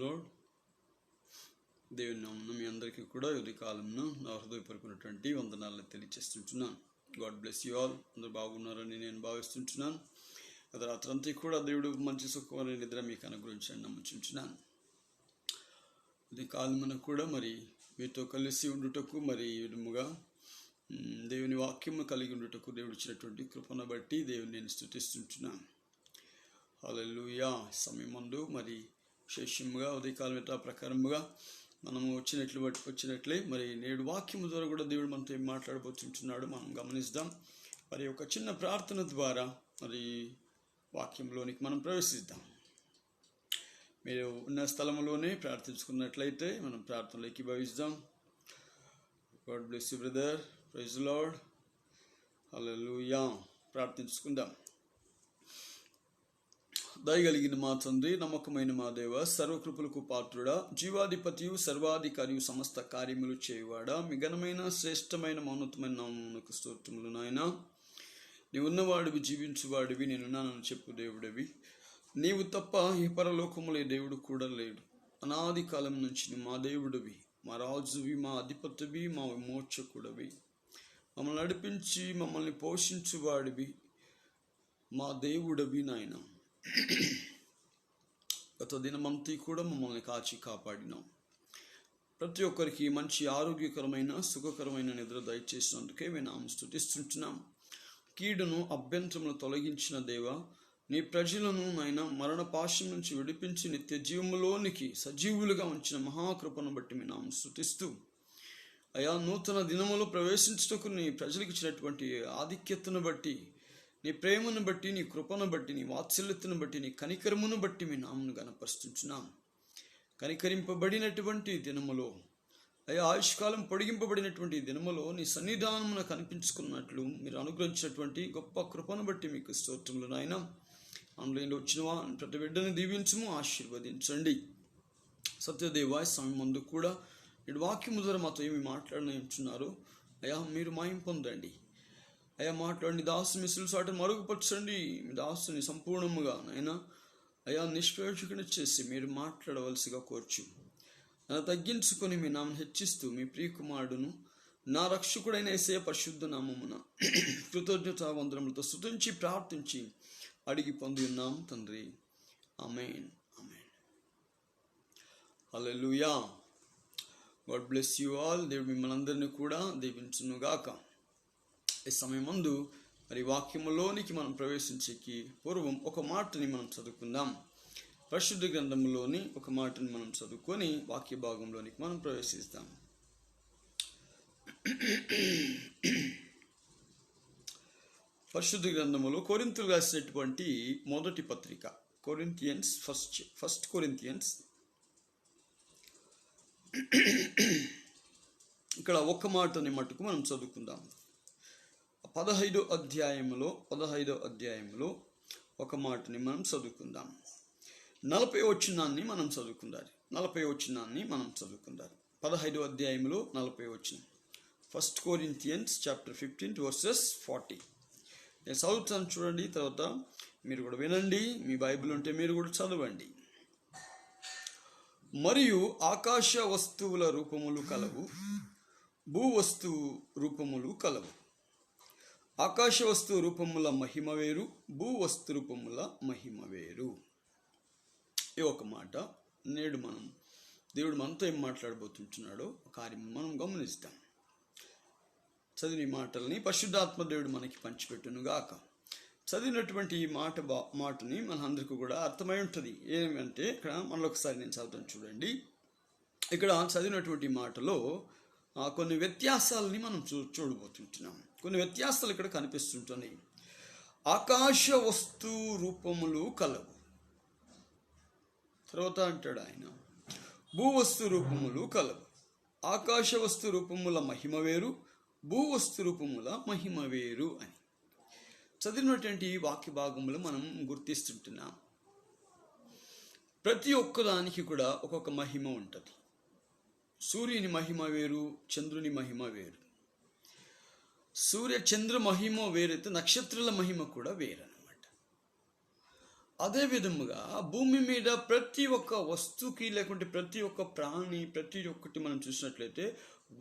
Lord. దేవుని నామమున మీ అందరికీ కూడా ఉదయ కాలంలో నా హృదయపూర్వకమైనటువంటి వందనాలను తెలియజేస్తుంటున్నాను. God bless you all. అందరూ బాగున్నారని నేను భావిస్తుంటున్నాను. అది రాత్రంతా కూడా దేవుడు మంచి సుఖమైన నిద్ర మీకు అనుగ్రహించని నమ్ముచుంటున్నాను. ఉదయ కాలమున కూడా మరి మీతో కలిసి ఉండుటకు మరి విధముగా దేవుని వాక్యము కలిగి ఉండుటకు దేవుడు ఇచ్చినటువంటి కృపను బట్టి దేవుని నేను స్తుతిస్తుంటున్నాను. హల్లెలూయా. సమయమందు మరి విశేషముగా ఉదయకాలం యథా ప్రకారముగా మనము వచ్చినట్లే మరి నేడు వాక్యము ద్వారా కూడా దేవుడు మనతో ఏం మాట్లాడబోతుంటున్నాడు మనం గమనిద్దాం. మరి ఒక చిన్న ప్రార్థన ద్వారా మరి వాక్యంలోనికి మనం ప్రవేశిద్దాం. మీరు ఉన్న స్థలంలోనే ప్రార్థించుకున్నట్లయితే మనం ప్రార్థనలోకి భావిద్దాం. God bless you brother. Praise the Lord. హల్లెలూయా. ప్రార్థించుకుందాం. దయగలిగిన మా తండ్రి, నమ్మకమైన మా దేవ, సర్వకృపలకు పాత్రుడా, జీవాధిపతియు సర్వాధికారియు సమస్త కార్యములు చేయువాడా, మీ ఘనమైన శ్రేష్టమైన మౌనతమైన నామమునకు స్తోత్రములు నాయన. నీవు ఉన్నవాడివి, జీవించువాడివి, నేనున్నానని చెప్పు దేవుడివి. నీవు తప్ప ఈ పరలోకములే దేవుడు కూడా లేడు. అనాది కాలం నుంచి మా దేవుడివి, మా రాజువి, మా అధిపతివి, మా విమోచకుడివి. మమ్మల్ని నడిపించి మమ్మల్ని పోషించువాడివి, మా దేవుడివి నాయన. గత దినమంతా కూడా మమ్మల్ని కాచి కాపాడినాం. ప్రతి ఒక్కరికి మంచి ఆరోగ్యకరమైన సుఖకరమైన నిద్ర దయచేసినందుకే మేము స్తుతిస్తుంటున్నాం. కీడును అభ్యంతరములు తొలగించిన దేవ, నీ ప్రజలను నాయన మరణ పాశం నుంచి విడిపించి నిత్య జీవములోనికి సజీవులుగా ఉంచిన మహాకృపను బట్టి మేము స్తుతిస్తూ, అయా నూతన దినములో ప్రవేశించుటకు నీ ప్రజలకు ఇచ్చినటువంటి ఆధిక్యతను బట్టి, నీ ప్రేమను బట్టి, నీ కృపను బట్టి, నీ వాత్సల్యతను బట్టి, నీ కనికరమును బట్టి మీ నామను గణపరుస్తున్నాం. కనికరింపబడినటువంటి దినములో, అయ్యా ఆయుష్కాలం పొడిగింపబడినటువంటి దినములో నీ సన్నిధానమున కనిపించుకున్నట్లు మీరు అనుగ్రహించినటువంటి గొప్ప కృపను బట్టి మీకు స్తోత్రములు నాయన. ఆన్లైన్లో వచ్చిన ప్రతి బిడ్డను దీవించము, ఆశీర్వదించండి. సత్యదేవ, సమయం ముందు కూడా నేడు వాక్యము ద్వారా మాతో ఏమి మాట్లాడనుచున్నారు అయ్యా మీరు మాయం పొందండి. అయ్యా మాట్లాడి దాసు మిసులు సాటను మరుగుపరచండి. మీ దాసుని సంపూర్ణముగా నాయన అయ్యా నిష్ప్రయోజకుని చేసి మీరు మాట్లాడవలసిగా కోర్చు. నన్ను తగ్గించుకొని మీ నామను హెచ్చిస్తూ మీ ప్రియకుమారుడును నా రక్షకుడైన యేసయ్య పరిశుద్ధ నామమున కృతజ్ఞతా వందనములతో స్తుతించి ప్రార్థించి అడిగి పొంది ఉన్నాం తండ్రి. ఆమేన్. ఆమేన్. హల్లెలూయా. God bless you all. దేవుడు మిమ్మల్ని అందరినీ కూడా దీవించునుగాక. ఈ సమయమందు మరి వాక్యములోనికి మనం ప్రవేశించేకి పూర్వం ఒక మాటని మనం చదువుకుందాం. పరిశుద్ధ గ్రంథములోని ఒక మాటని మనం చదువుకొని వాక్య భాగంలోనికి మనం ప్రవేశిస్తాం. పరిశుద్ధ గ్రంథములో కొరింథీయులకు రాసినటువంటి మొదటి పత్రిక, కొరింథియన్స్ ఫస్ట్ కొరింథియన్స్. ఇక్కడ ఒక మాటని మట్టుకు మనం చదువుకుందాం. 15వ అధ్యాయంలో ఒక మాటని మనం చదువుకుందాం. 40వ వచనాన్ని మనం చదువుకుందాం. 15వ అధ్యాయంలో 40వ వచనం. First Corinthians chapter 15 versus 40. నేను చదువుతాను, చూడండి. తర్వాత మీరు కూడా వినండి. మీ బైబిల్ ఉంటే మీరు కూడా చదవండి. మరియు ఆకాశ వస్తువుల రూపములు కలవు, భూవస్తు రూపములు కలవు. ఆకాశ వస్తు రూపముల మహిమ వేరు, భూవస్తు రూపముల మహిమ వేరు. ఈ ఒక మాట నేడు మనం దేవుడు మనతో ఏం మాట్లాడబోతుంటున్నాడో కార్యం మనం గమనిస్తాం. చదివిన మాటల్ని పరిశుద్ధాత్మ దేవుడు మనకి పంచిపెట్టునుగాక. చదివినటువంటి ఈ మాటని మన అందరికీ కూడా అర్థమై ఉంటుంది. ఏమంటే ఇక్కడ మనలో నేను చదువుతాను, చూడండి. ఇక్కడ చదివినటువంటి మాటలో కొన్ని వ్యత్యాసాలని మనం చూడబోతుంటున్నాం. కొన్ని వ్యత్యాసాలు ఇక్కడ కనిపిస్తుంటున్నాయి. ఆకాశ వస్తు రూపములు కలవు. తర్వాత అంటాడు ఆయన, భూవస్తు రూపములు కలవు. ఆకాశ వస్తు రూపముల మహిమ వేరు, భూవస్తు రూపముల మహిమ వేరు అని చదివినటువంటి వాక్య భాగంలో మనం గుర్తిస్తుంటున్నాం. ప్రతి ఒక్కదానికి కూడా ఒక్కొక్క మహిమ ఉంటుంది. సూర్యుని మహిమ వేరు, చంద్రుని మహిమ వేరు. సూర్య చంద్ర మహిమ వేరైతే నక్షత్రాల మహిమ కూడా వేరనమాట. అదే విధముగా భూమి మీద ప్రతి ఒక్క వస్తువుకి లేకుంటే ప్రతి ఒక్క ప్రాణి ప్రతి ఒక్కటి మనం చూసినట్లయితే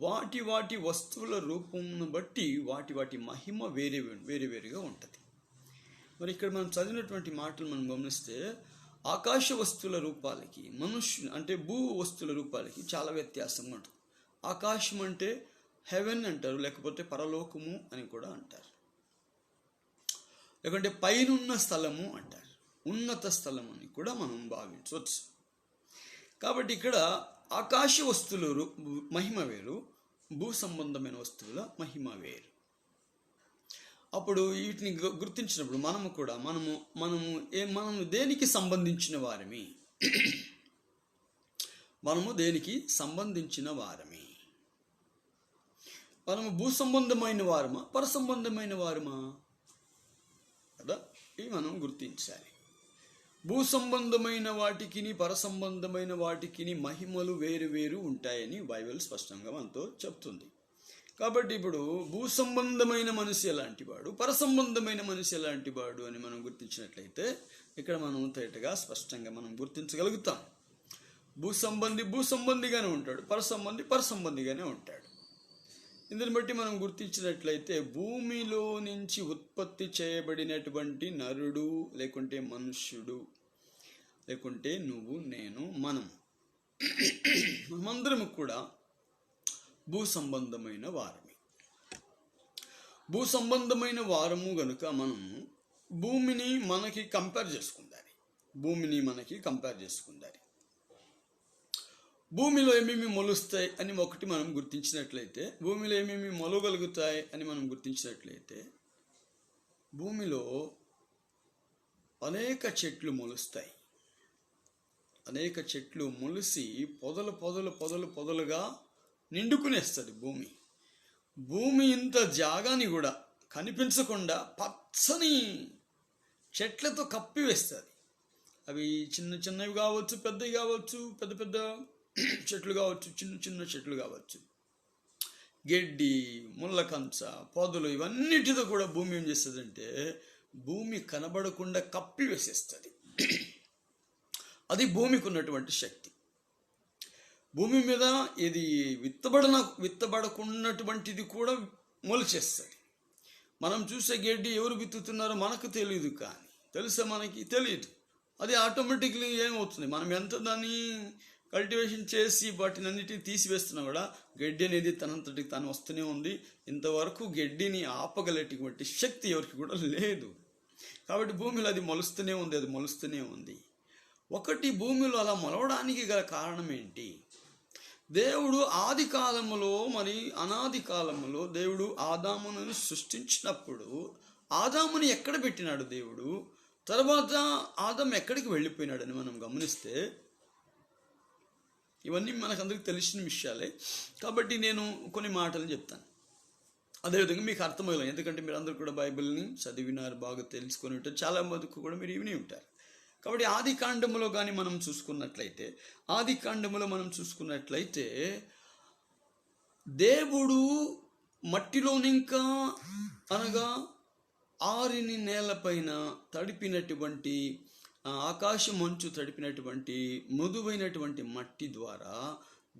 వాటి వాటి వస్తువుల రూపంను బట్టి వాటి మహిమ వేరుగా ఉంటుంది. మరి ఇక్కడ మనం చదివినటువంటి మాటలు మనం గమనిస్తే ఆకాశ వస్తువుల రూపాలకి అంటే భూ వస్తువుల రూపాలకి చాలా వ్యత్యాసంగా ఉంటుంది. ఆకాశం అంటే హెవెన్ అంటారు, లేకపోతే పరలోకము అని కూడా అంటారు, లేకుంటే పైనున్న స్థలము అంటారు, ఉన్నత స్థలం అని కూడా మనం భావించవచ్చు. కాబట్టి ఇక్కడ ఆకాశ వస్తువుల మహిమ వేరు, భూ సంబంధమైన వస్తువుల మహిమ వేరు. అప్పుడు వీటిని గుర్తించినప్పుడు మనము దేనికి సంబంధించిన వారమి? మనము దేనికి సంబంధించిన వారమి? మనము భూ సంబంధమైన వారమా, పర సంబంధమైన వారమా కదా? ఇవి మనం గుర్తించాలి. భూ సంబంధమైన వాటికి పర సంబంధమైన వాటికి మహిమలు వేరు ఉంటాయని బైబిల్ స్పష్టంగా మనతో చెప్తుంది. కాబట్టి ఇప్పుడు భూ సంబంధమైన మనిషి ఎలాంటి వాడు, పర సంబంధమైన మనిషి ఎలాంటి వాడు అని మనం గుర్తించినట్లయితే ఇక్కడ మనం తేటగా స్పష్టంగా మనం గుర్తించగలుగుతాం. భూ సంబంధిగానే ఉంటాడు, పర సంబంధిగానే ఉంటాడు. ఇందుని బట్టి మనం గుర్తించినట్లయితే భూమిలో నుంచి ఉత్పత్తి చేయబడినటువంటి నరుడు లేకుంటే మనుష్యుడు లేకుంటే నువ్వు నేను మనమందరము కూడా భూ సంబంధమైన వారము గనుక మనము భూమిని మనకి కంపేర్ చేసుకుందాలి. భూమిలో ఏమేమి మొలుస్తాయి అని ఒకటి మనం గుర్తించినట్లయితే, భూమిలో ఏమేమి మొలగలుగుతాయి అని మనం గుర్తించినట్లయితే, భూమిలో అనేక చెట్లు మొలుస్తాయి. అనేక చెట్లు మొలిసి పొదలుగా నిండుకునేస్తుంది భూమి ఇంత జాగాని కూడా కనిపించకుండా పచ్చని చెట్లతో కప్పివేస్తుంది. అవి చిన్నవి కావచ్చు, పెద్దవి కావచ్చు, పెద్ద చెట్లు కావచ్చు, చిన్న చెట్లు కావచ్చు, గడ్డి, ముళ్ళకంచ, పొదలు ఇవన్నిటితో కూడా భూమి ఏం చేస్తుందంటే భూమి కనబడకుండా కప్పివేసేస్తుంది. అది భూమికి ఉన్నటువంటి శక్తి. భూమి మీద ఇది విత్తబడకున్నటువంటిది కూడా మొలిచేస్తుంది. మనం చూసే గడ్డి ఎవరు విత్తుతున్నారో మనకు తెలియదు, కానీ మనకి తెలియదు. అది ఆటోమేటిక్లీ ఏమవుతుంది, మనం ఎంత దాన్ని కల్టివేషన్ చేసి వాటిని అన్నిటిని తీసివేస్తున్నా కూడా గడ్డి అనేది తనంతటికి తాను వస్తూనే ఉంది. ఇంతవరకు గడ్డిని ఆపగలేటువంటి శక్తి ఎవరికి కూడా లేదు. కాబట్టి భూమిలో అది మొలుస్తూనే ఉంది. ఒకటి, భూమిలో అలా మొలవడానికి గల కారణం ఏంటి? దేవుడు ఆది కాలములో అనాది కాలములో దేవుడు ఆదామును సృష్టించినప్పుడు ఆదాముని ఎక్కడ పెట్టినాడు దేవుడు, తర్వాత ఆదాము ఎక్కడికి వెళ్ళిపోయినాడని మనం గమనిస్తే ఇవన్నీ మనకందరికి తెలిసిన విషయాలే. కాబట్టి నేను కొన్ని మాటలు చెప్తాను, అదేవిధంగా మీకు అర్థమయ్యేలా, ఎందుకంటే మీరు అందరూ కూడా బైబిల్ని చదివినారు, బాగా తెలుసుకొని ఉంటారు, చాలా మందికి కూడా మీరు విని ఉంటారు. కాబట్టి ఆది కాండములో కానీ మనం చూసుకున్నట్లయితే దేవుడు మట్టిలోనింకా అనగా ఆరిని నేలపైన తడిపినటువంటి ఆకాశం మంచు తడిపినటువంటి మృదువైనటువంటి మట్టి ద్వారా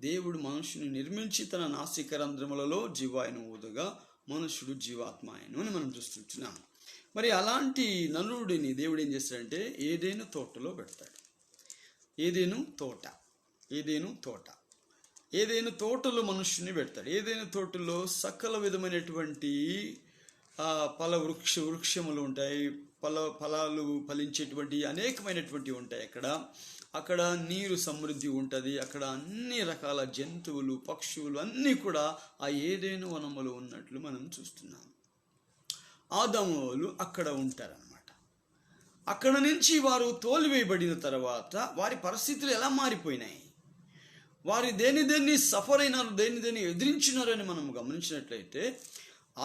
దేవుడు మనుషుని నిర్మించి తన నాసికరంధ్రములలో జీవాయను ఊదగా మనుషుడు జీవాత్మాయను అని మనం చూస్తున్నాం. మరి అలాంటి నరుడిని దేవుడు ఏం చేస్తాడంటే ఏదైనా తోటలో పెడతాడు. ఏదైనా తోటలో మనుషుని పెడతాడు. ఏదైనా తోటలో సకల విధమైనటువంటి వృక్షములు ఉంటాయి, ఫలాలు ఫలించేటువంటి అనేకమైనటువంటివి ఉంటాయి. అక్కడ నీరు సమృద్ధి ఉంటుంది. అక్కడ అన్ని రకాల జంతువులు, పక్షువులు అన్నీ కూడా ఆ ఏదైనా వనములో ఉన్నట్లు మనం చూస్తున్నాం. ఆదాము వాళ్ళు అక్కడ ఉంటారన్నమాట. అక్కడ నుంచి వారు తోలివేయబడిన తర్వాత వారి పరిస్థితులు ఎలా మారిపోయినాయి, వారు దేన్ని సఫర్ అయినారు, దేన్ని ఎదిరించినారని మనం గమనించినట్లయితే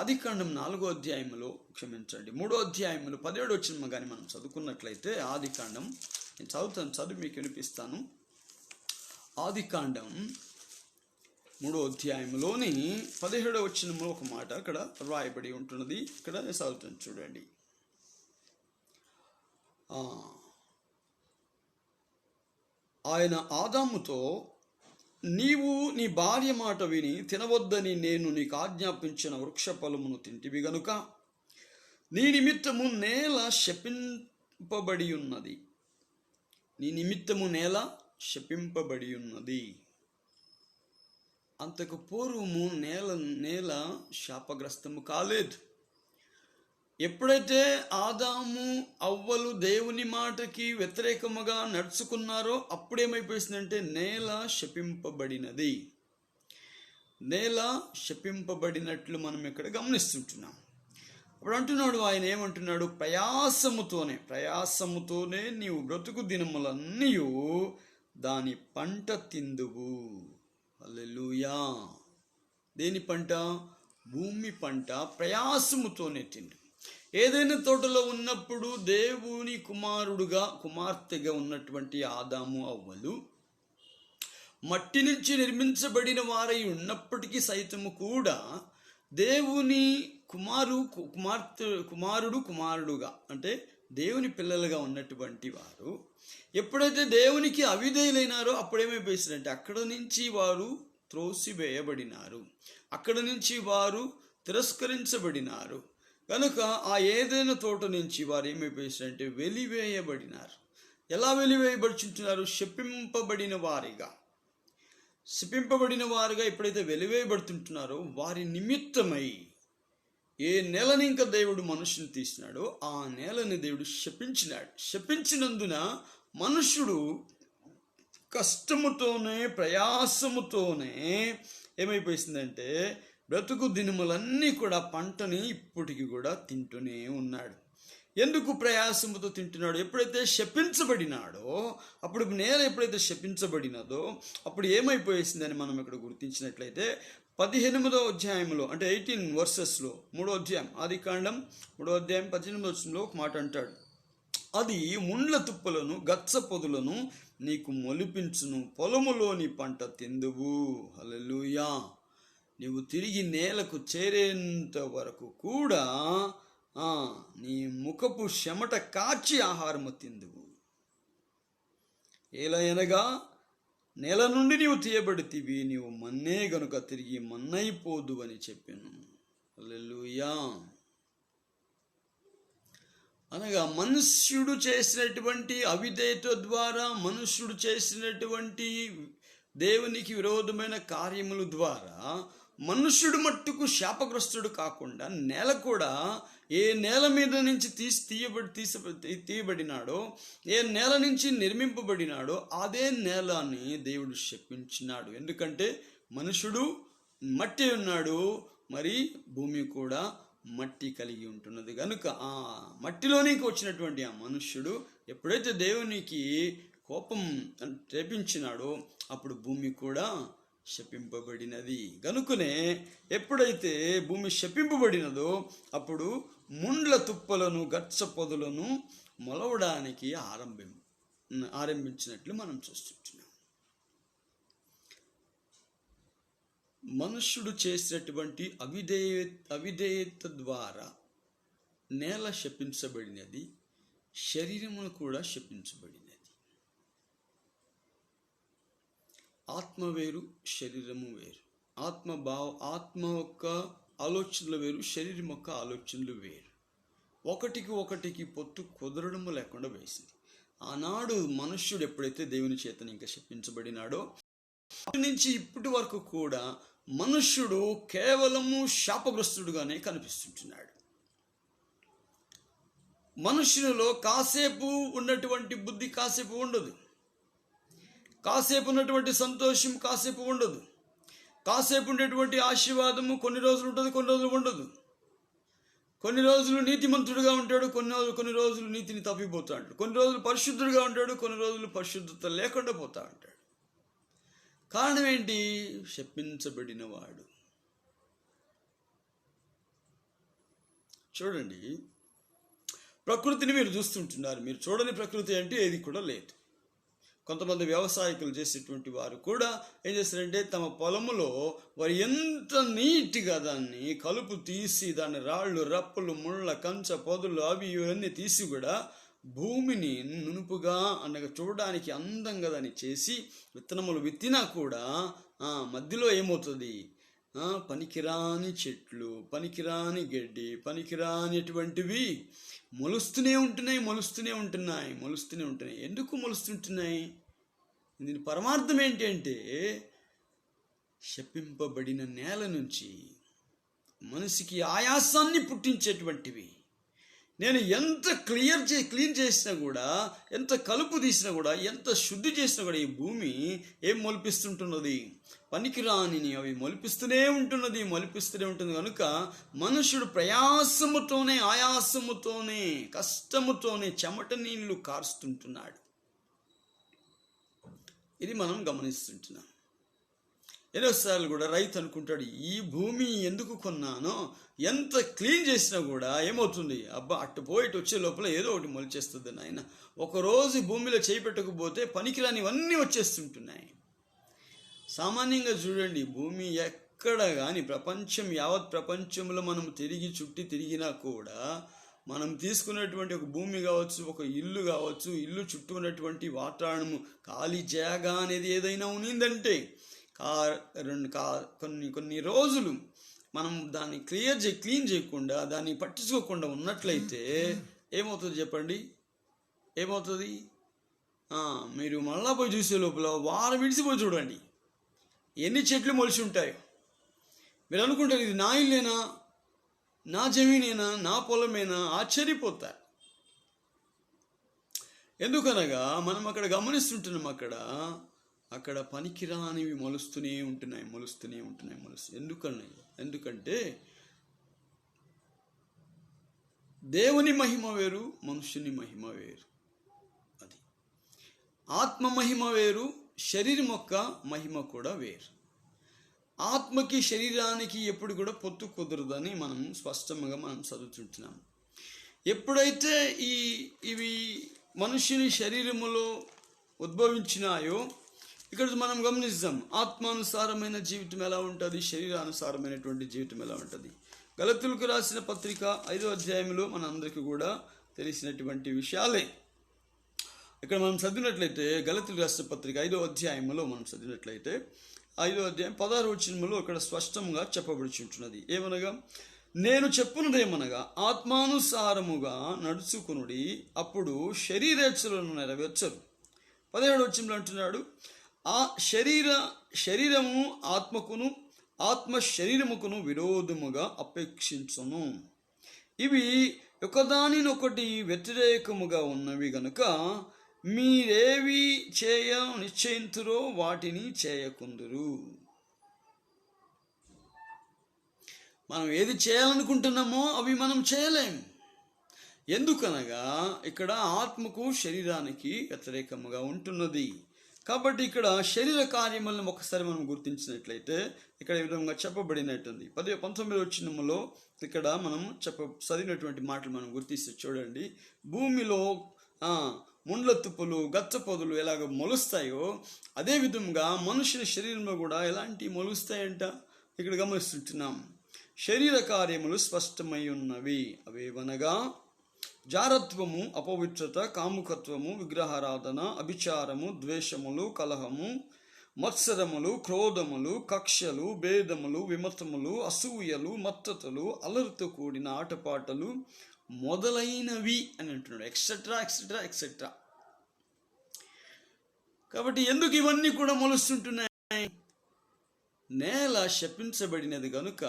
ఆదికాండం 4వ అధ్యాయంలో 3వ అధ్యాయంలో 17వ వచనం కానీ మనం చదువుకున్నట్లయితే, ఆదికాండం నేను చదువు మీకు వినిపిస్తాను. ఆదికాండం 3వ అధ్యాయంలోని 17వ వచనంలో ఒక మాట అక్కడ రాయబడి ఉంటున్నది. ఇక్కడ చదువుతాను చూడండి. ఆయన ఆదాముతో, నీవు నీ భార్య మాట విని తినవద్దని నేను నీకు ఆజ్ఞాపించిన వృక్ష ఫలమును తింటివి గనుక నీ నిమిత్తము నేల శపింపబడి ఉన్నది. నీ నిమిత్తము నేల శపింపబడి ఉన్నది. అంతకు పూర్వము నేల శాపగ్రస్తము కాలేదు. ఎప్పుడైతే ఆదాము అవ్వలు దేవుని మాటకి వ్యతిరేకముగా నడుచుకున్నారో అప్పుడేమైపోయిందంటే నేల శపింపబడినది. నేల శపింపబడినట్లు మనం ఇక్కడ గమనిస్తుంటున్నాం. అప్పుడు అంటున్నాడు, ఆయన ఏమంటున్నాడు, ప్రయాసముతోనే నీవు బ్రతుకు దినములన్నీ దాని పంట తిందువు. హల్లెలూయా. దేని పంట? భూమి పంట ప్రయాసముతోనే తిండు. ఏదైనా తోటలో ఉన్నప్పుడు దేవుని కుమార్తెగా ఉన్నటువంటి ఆదాము అవ్వలు మట్టి నుంచి నిర్మించబడిన వారై ఉన్నప్పటికీ సైతము కూడా దేవుని కుమారుడుగా అంటే దేవుని పిల్లలుగా ఉన్నటువంటి వారు ఎప్పుడైతే దేవునికి అవిధేయులైనారో అప్పుడేమైపోయిందంటే అక్కడ నుంచి వారు త్రోసివేయబడినారు, అక్కడ నుంచి వారు తిరస్కరించబడినారు. కనుక ఆ ఏదైనా తోట నుంచి వారు ఏమైపోయిందంటే వెలివేయబడినారు. ఎలా వెలివేయబడుచుంటున్నారు? శపింపబడిన వారిగా ఎప్పుడైతే వెలివేయబడుతుంటున్నారో వారి నిమిత్తమై ఏ నేలని ఇంకా దేవుడు మనుషుని తీసినాడో ఆ నేలని దేవుడు శపించినందున మనుషుడు కష్టముతోనే ప్రయాసముతోనే ఏమైపోయిందంటే బ్రతుకు దినములన్నీ కూడా పంటని ఇప్పటికి కూడా తింటూనే ఉన్నాడు. ఎందుకు ప్రయాసముతో తింటున్నాడు? ఎప్పుడైతే శపించబడినాడో అప్పుడు నేల ఎప్పుడైతే శపించబడినదో అప్పుడు ఏమైపోయేసిందని మనం ఇక్కడ గుర్తించినట్లయితే 18వ అధ్యాయంలో అంటే 18 వర్సెస్లో 3వ అధ్యాయం ఆదికాండం 3వ అధ్యాయం 18వ వచనంలో ఒక మాట అంటాడు, అది ముండ్ల తుప్పలను గచ్చ పొదులను నీకు మొలిపించును, పొలములోని పంట తిందువు. హల్లెలూయా. నీవు తిరిగి నేలకు చేరేంత వరకు కూడా నీ ముఖపు చెమట కాచి ఆహారము తిందువు. ఏలయనగా నేల నుండి నీవు తీయబడితివి, నీవు మన్నే గనుక తిరిగి మన్నైపోదు అని చెప్పాను. హల్లెలూయా. అనగా మనుష్యుడు చేసినటువంటి అవిధేయత ద్వారా, మనుష్యుడు చేసినటువంటి దేవునికి విరోధమైన కార్యముల ద్వారా మనుష్యుడు మట్టుకు శాపగ్రస్తుడు కాకుండా నేల కూడా ఏ నేల మీద నుంచి తీయబడినాడో, ఏ నేల నుంచి నిర్మింపబడినాడో అదే నేలని దేవుడు శపించినాడు. ఎందుకంటే మనుషుడు మట్టి ఉన్నాడు, మరి భూమి కూడా మట్టి కలిగి ఉంటున్నది. కనుక ఆ మట్టిలోనికి వచ్చినటువంటి ఆ మనుష్యుడు ఎప్పుడైతే దేవునికి కోపం రేపించినాడో అప్పుడు భూమి కూడా శపింపబడినది. కనుకనే ఎప్పుడైతే భూమి శపింపబడినదో అప్పుడు ముండ్ల తుప్పలను గచ్చ పొదలను మొలవడానికి ఆరంభించినట్లు మనం చూస్తుంటున్నాం. మనుష్యుడు చేసినటువంటి అవిధేయత ద్వారా నేల శపించబడినది, శరీరమును కూడా శపించబడినది. ఆత్మ వేరు, శరీరము వేరు. ఆత్మ యొక్క ఆలోచనలు వేరు, శరీరం యొక్క ఆలోచనలు వేరు. ఒకటికి పొత్తు కుదరడము లేకుండా వేసింది. ఆనాడు మనుష్యుడు ఎప్పుడైతే దేవుని చేతను ఇంకా శపించబడినాడో అప్పటి నుంచి ఇప్పటి వరకు కూడా మనుష్యుడు కేవలము శాపగ్రస్తుడుగానే కనిపిస్తుంటున్నాడు. మనుష్యునిలో కాసేపు ఉన్నటువంటి బుద్ధి కాసేపు ఉండదు, కాసేపు ఉన్నటువంటి సంతోషం కాసేపు ఉండదు, కాసేపు ఉండేటువంటి ఆశీర్వాదము కొన్ని రోజులు ఉంటుంది, కొన్ని రోజులు ఉండదు. కొన్ని రోజులు నీతిమంతుడుగా ఉంటాడు, కొన్ని రోజులు నీతిని తప్పిపోతూ ఉంటాడు. కొన్ని రోజులు పరిశుద్ధుడుగా ఉంటాడు, కొన్ని రోజులు పరిశుద్ధత లేకుండా పోతా ఉంటాడు. కారణం ఏంటి? శపించబడిన వాడు. చూడండి, ప్రకృతిని మీరు చూస్తుంటున్నారు. మీరు చూడని ప్రకృతి అంటే ఏది కూడా లేదు. కొంతమంది వ్యవసాయకులు చేసేటువంటి వారు కూడా ఏం చేస్తారంటే తమ పొలములో వారు ఎంత నీట్గా దాన్ని కలుపు తీసి దాన్ని రాళ్ళు రప్పులు ముళ్ళ కంచ పొదలు అవి ఇవన్నీ తీసి కూడా భూమిని నునుపుగా అనగా చూడడానికి అందంగా దాన్ని చేసి విత్తనములు విత్తినా కూడా మధ్యలో ఏమవుతుంది? పనికిరాని చెట్లు, పనికిరాని గడ్డి, పనికిరానిటువంటివి మొలుస్తూనే ఉంటున్నాయి. ఎందుకు మొలుస్తుంటున్నాయి? దీని పరమార్థం ఏంటి అంటే, శపింపబడిన నేల నుంచి మనిషికి ఆయాసాన్ని పుట్టించేటువంటివి. నేను ఎంత క్లీన్ చేసినా కూడా, ఎంత కలుపు తీసినా కూడా, ఎంత శుద్ధి చేసినా కూడా ఈ భూమి ఏం మొలిపిస్తుంటున్నది? పనికిరాని అవి మొలిపిస్తూనే ఉంటుంది. కనుక మనుషుడు ప్రయాసముతోనే, ఆయాసముతోనే, కష్టముతోనే చెమట నీళ్లు కారుస్తుంటున్నాడు. ఇది మనం గమనిస్తుంటున్నాం. ఎన్నోసార్లు కూడా రైతు అనుకుంటాడు, ఈ భూమి ఎందుకు కొన్నానో, ఎంత క్లీన్ చేసినా కూడా ఏమవుతుంది? అటు పోయి వచ్చే లోపల ఏదో ఒకటి మొలిచేస్తుంది నాయన. ఒకరోజు భూమిలో చేయి పెట్టకపోతే పనికిరానివన్నీ వచ్చేస్తుంటున్నాయి. సామాన్యంగా చూడండి, భూమి ఎక్కడ కానీ యావత్ ప్రపంచంలో మనం తిరిగినా కూడా మనం తీసుకున్నటువంటి ఒక భూమి కావచ్చు, ఒక ఇల్లు కావచ్చు, ఇల్లు చుట్టూ ఉన్నటువంటి వాతావరణము, ఖాళీ జాగా అనేది ఏదైనా ఉన్నిందంటే కొన్ని రోజులు మనం దాన్ని క్లీన్ చేయకుండా, దాన్ని పట్టించుకోకుండా ఉన్నట్లయితే ఏమవుతుంది చెప్పండి? ఏమవుతుంది? మీరు మళ్ళా పోయి చూసే లోపల వారం విడిసిపోయి చూడండి, ఎన్ని చెట్లు మొలిచి ఉంటాయో. మీరు అనుకుంటారు ఇది నా ఇల్లేనా, నా జమీనేనా, నా పొలమేనా? ఆశ్చర్యపోతారు. ఎందుకనగా మనం అక్కడ గమనిస్తుంటున్నాం, అక్కడ పనికిరానివి మొలుస్తూనే ఉంటున్నాయి. ఎందుకంటే దేవుని మహిమ వేరు, మనుషుని మహిమ వేరు. అది ఆత్మ మహిమ వేరు, శరీరం యొక్క మహిమ కూడా వేరు. ఆత్మకి శరీరానికి ఎప్పుడు కూడా పొత్తు కుదరదని మనం స్పష్టంగా చదువుతుంటున్నాం. ఎప్పుడైతే ఇవి మనుషుని శరీరములో ఉద్భవించినాయో, ఇక్కడ మనం గమనిస్తాం ఆత్మానుసారమైన జీవితం ఎలా ఉంటుంది, శరీరానుసారమైనటువంటి జీవితం ఎలా ఉంటుంది. గలతీయులకు రాసిన పత్రిక 5వ అధ్యాయంలో మన అందరికీ కూడా తెలిసినటువంటి విషయాలే. ఇక్కడ మనం చదివినట్లయితే గలతీయులకు రాసిన పత్రిక 5వ అధ్యాయంలో మనం చదివినట్లయితే 5వ అధ్యాయం 16వ వచనంలో ఇక్కడ స్పష్టంగా చెప్పబడుచుంటున్నది. ఏమనగా, నేను చెప్పున్నదేమనగా ఆత్మానుసారముగా నడుచుకునుడి, అప్పుడు శరీరేచ్ఛలను నెరవేర్చరు. 17వ వచనంలో అంటున్నాడు, ఆ శరీరము ఆత్మకును, ఆత్మ శరీరముకును విరోధముగా అపేక్షించును. ఇవి ఒకదానినొకటి వ్యతిరేకముగా ఉన్నవి గనుక మీరేవి చేయ నిశ్చయింతురో వాటిని చేయకుందురు. మనం ఏది చేయాలనుకుంటున్నామో అవి మనం చేయలేం. ఎందుకనగా ఇక్కడ ఆత్మకు శరీరానికి వ్యతిరేకముగా ఉంటున్నది. కాబట్టి ఇక్కడ శరీర కార్యములను ఒకసారి మనం గుర్తించినట్లయితే ఇక్కడ ఈ విధంగా చెప్పబడినట్టుంది. 19వ వచనములో ఇక్కడ మనం చదివినటువంటి మాటలు మనం గుర్తిస్తే చూడండి, భూమిలో ముండ్ల తుప్పులు, గచ్చ పొదలు ఎలాగ మొలుస్తాయో అదే విధంగా మనుషుల శరీరంలో కూడా ఎలాంటి మొలుస్తాయంట ఇక్కడ గమనిస్తుంటున్నాం. శరీర కార్యములు స్పష్టమై ఉన్నవి. అవేవనగా జారత్వము, అపవిత్రత, కాముకత్వము, విగ్రహారాధన, అభిచారము, ద్వేషములు, కలహము, మత్సరములు, క్రోధములు, కక్షలు, భేదములు, విమతములు, అసూయలు, మత్తతలు, అలరితో కూడిన ఆటపాటలు మొదలైనవి అని అంటున్నాడు. ఎక్సెట్రా. కాబట్టి ఎందుకు ఇవన్నీ కూడా మొలుస్తుంటున్నాయి? నేల శపించబడినది కనుక,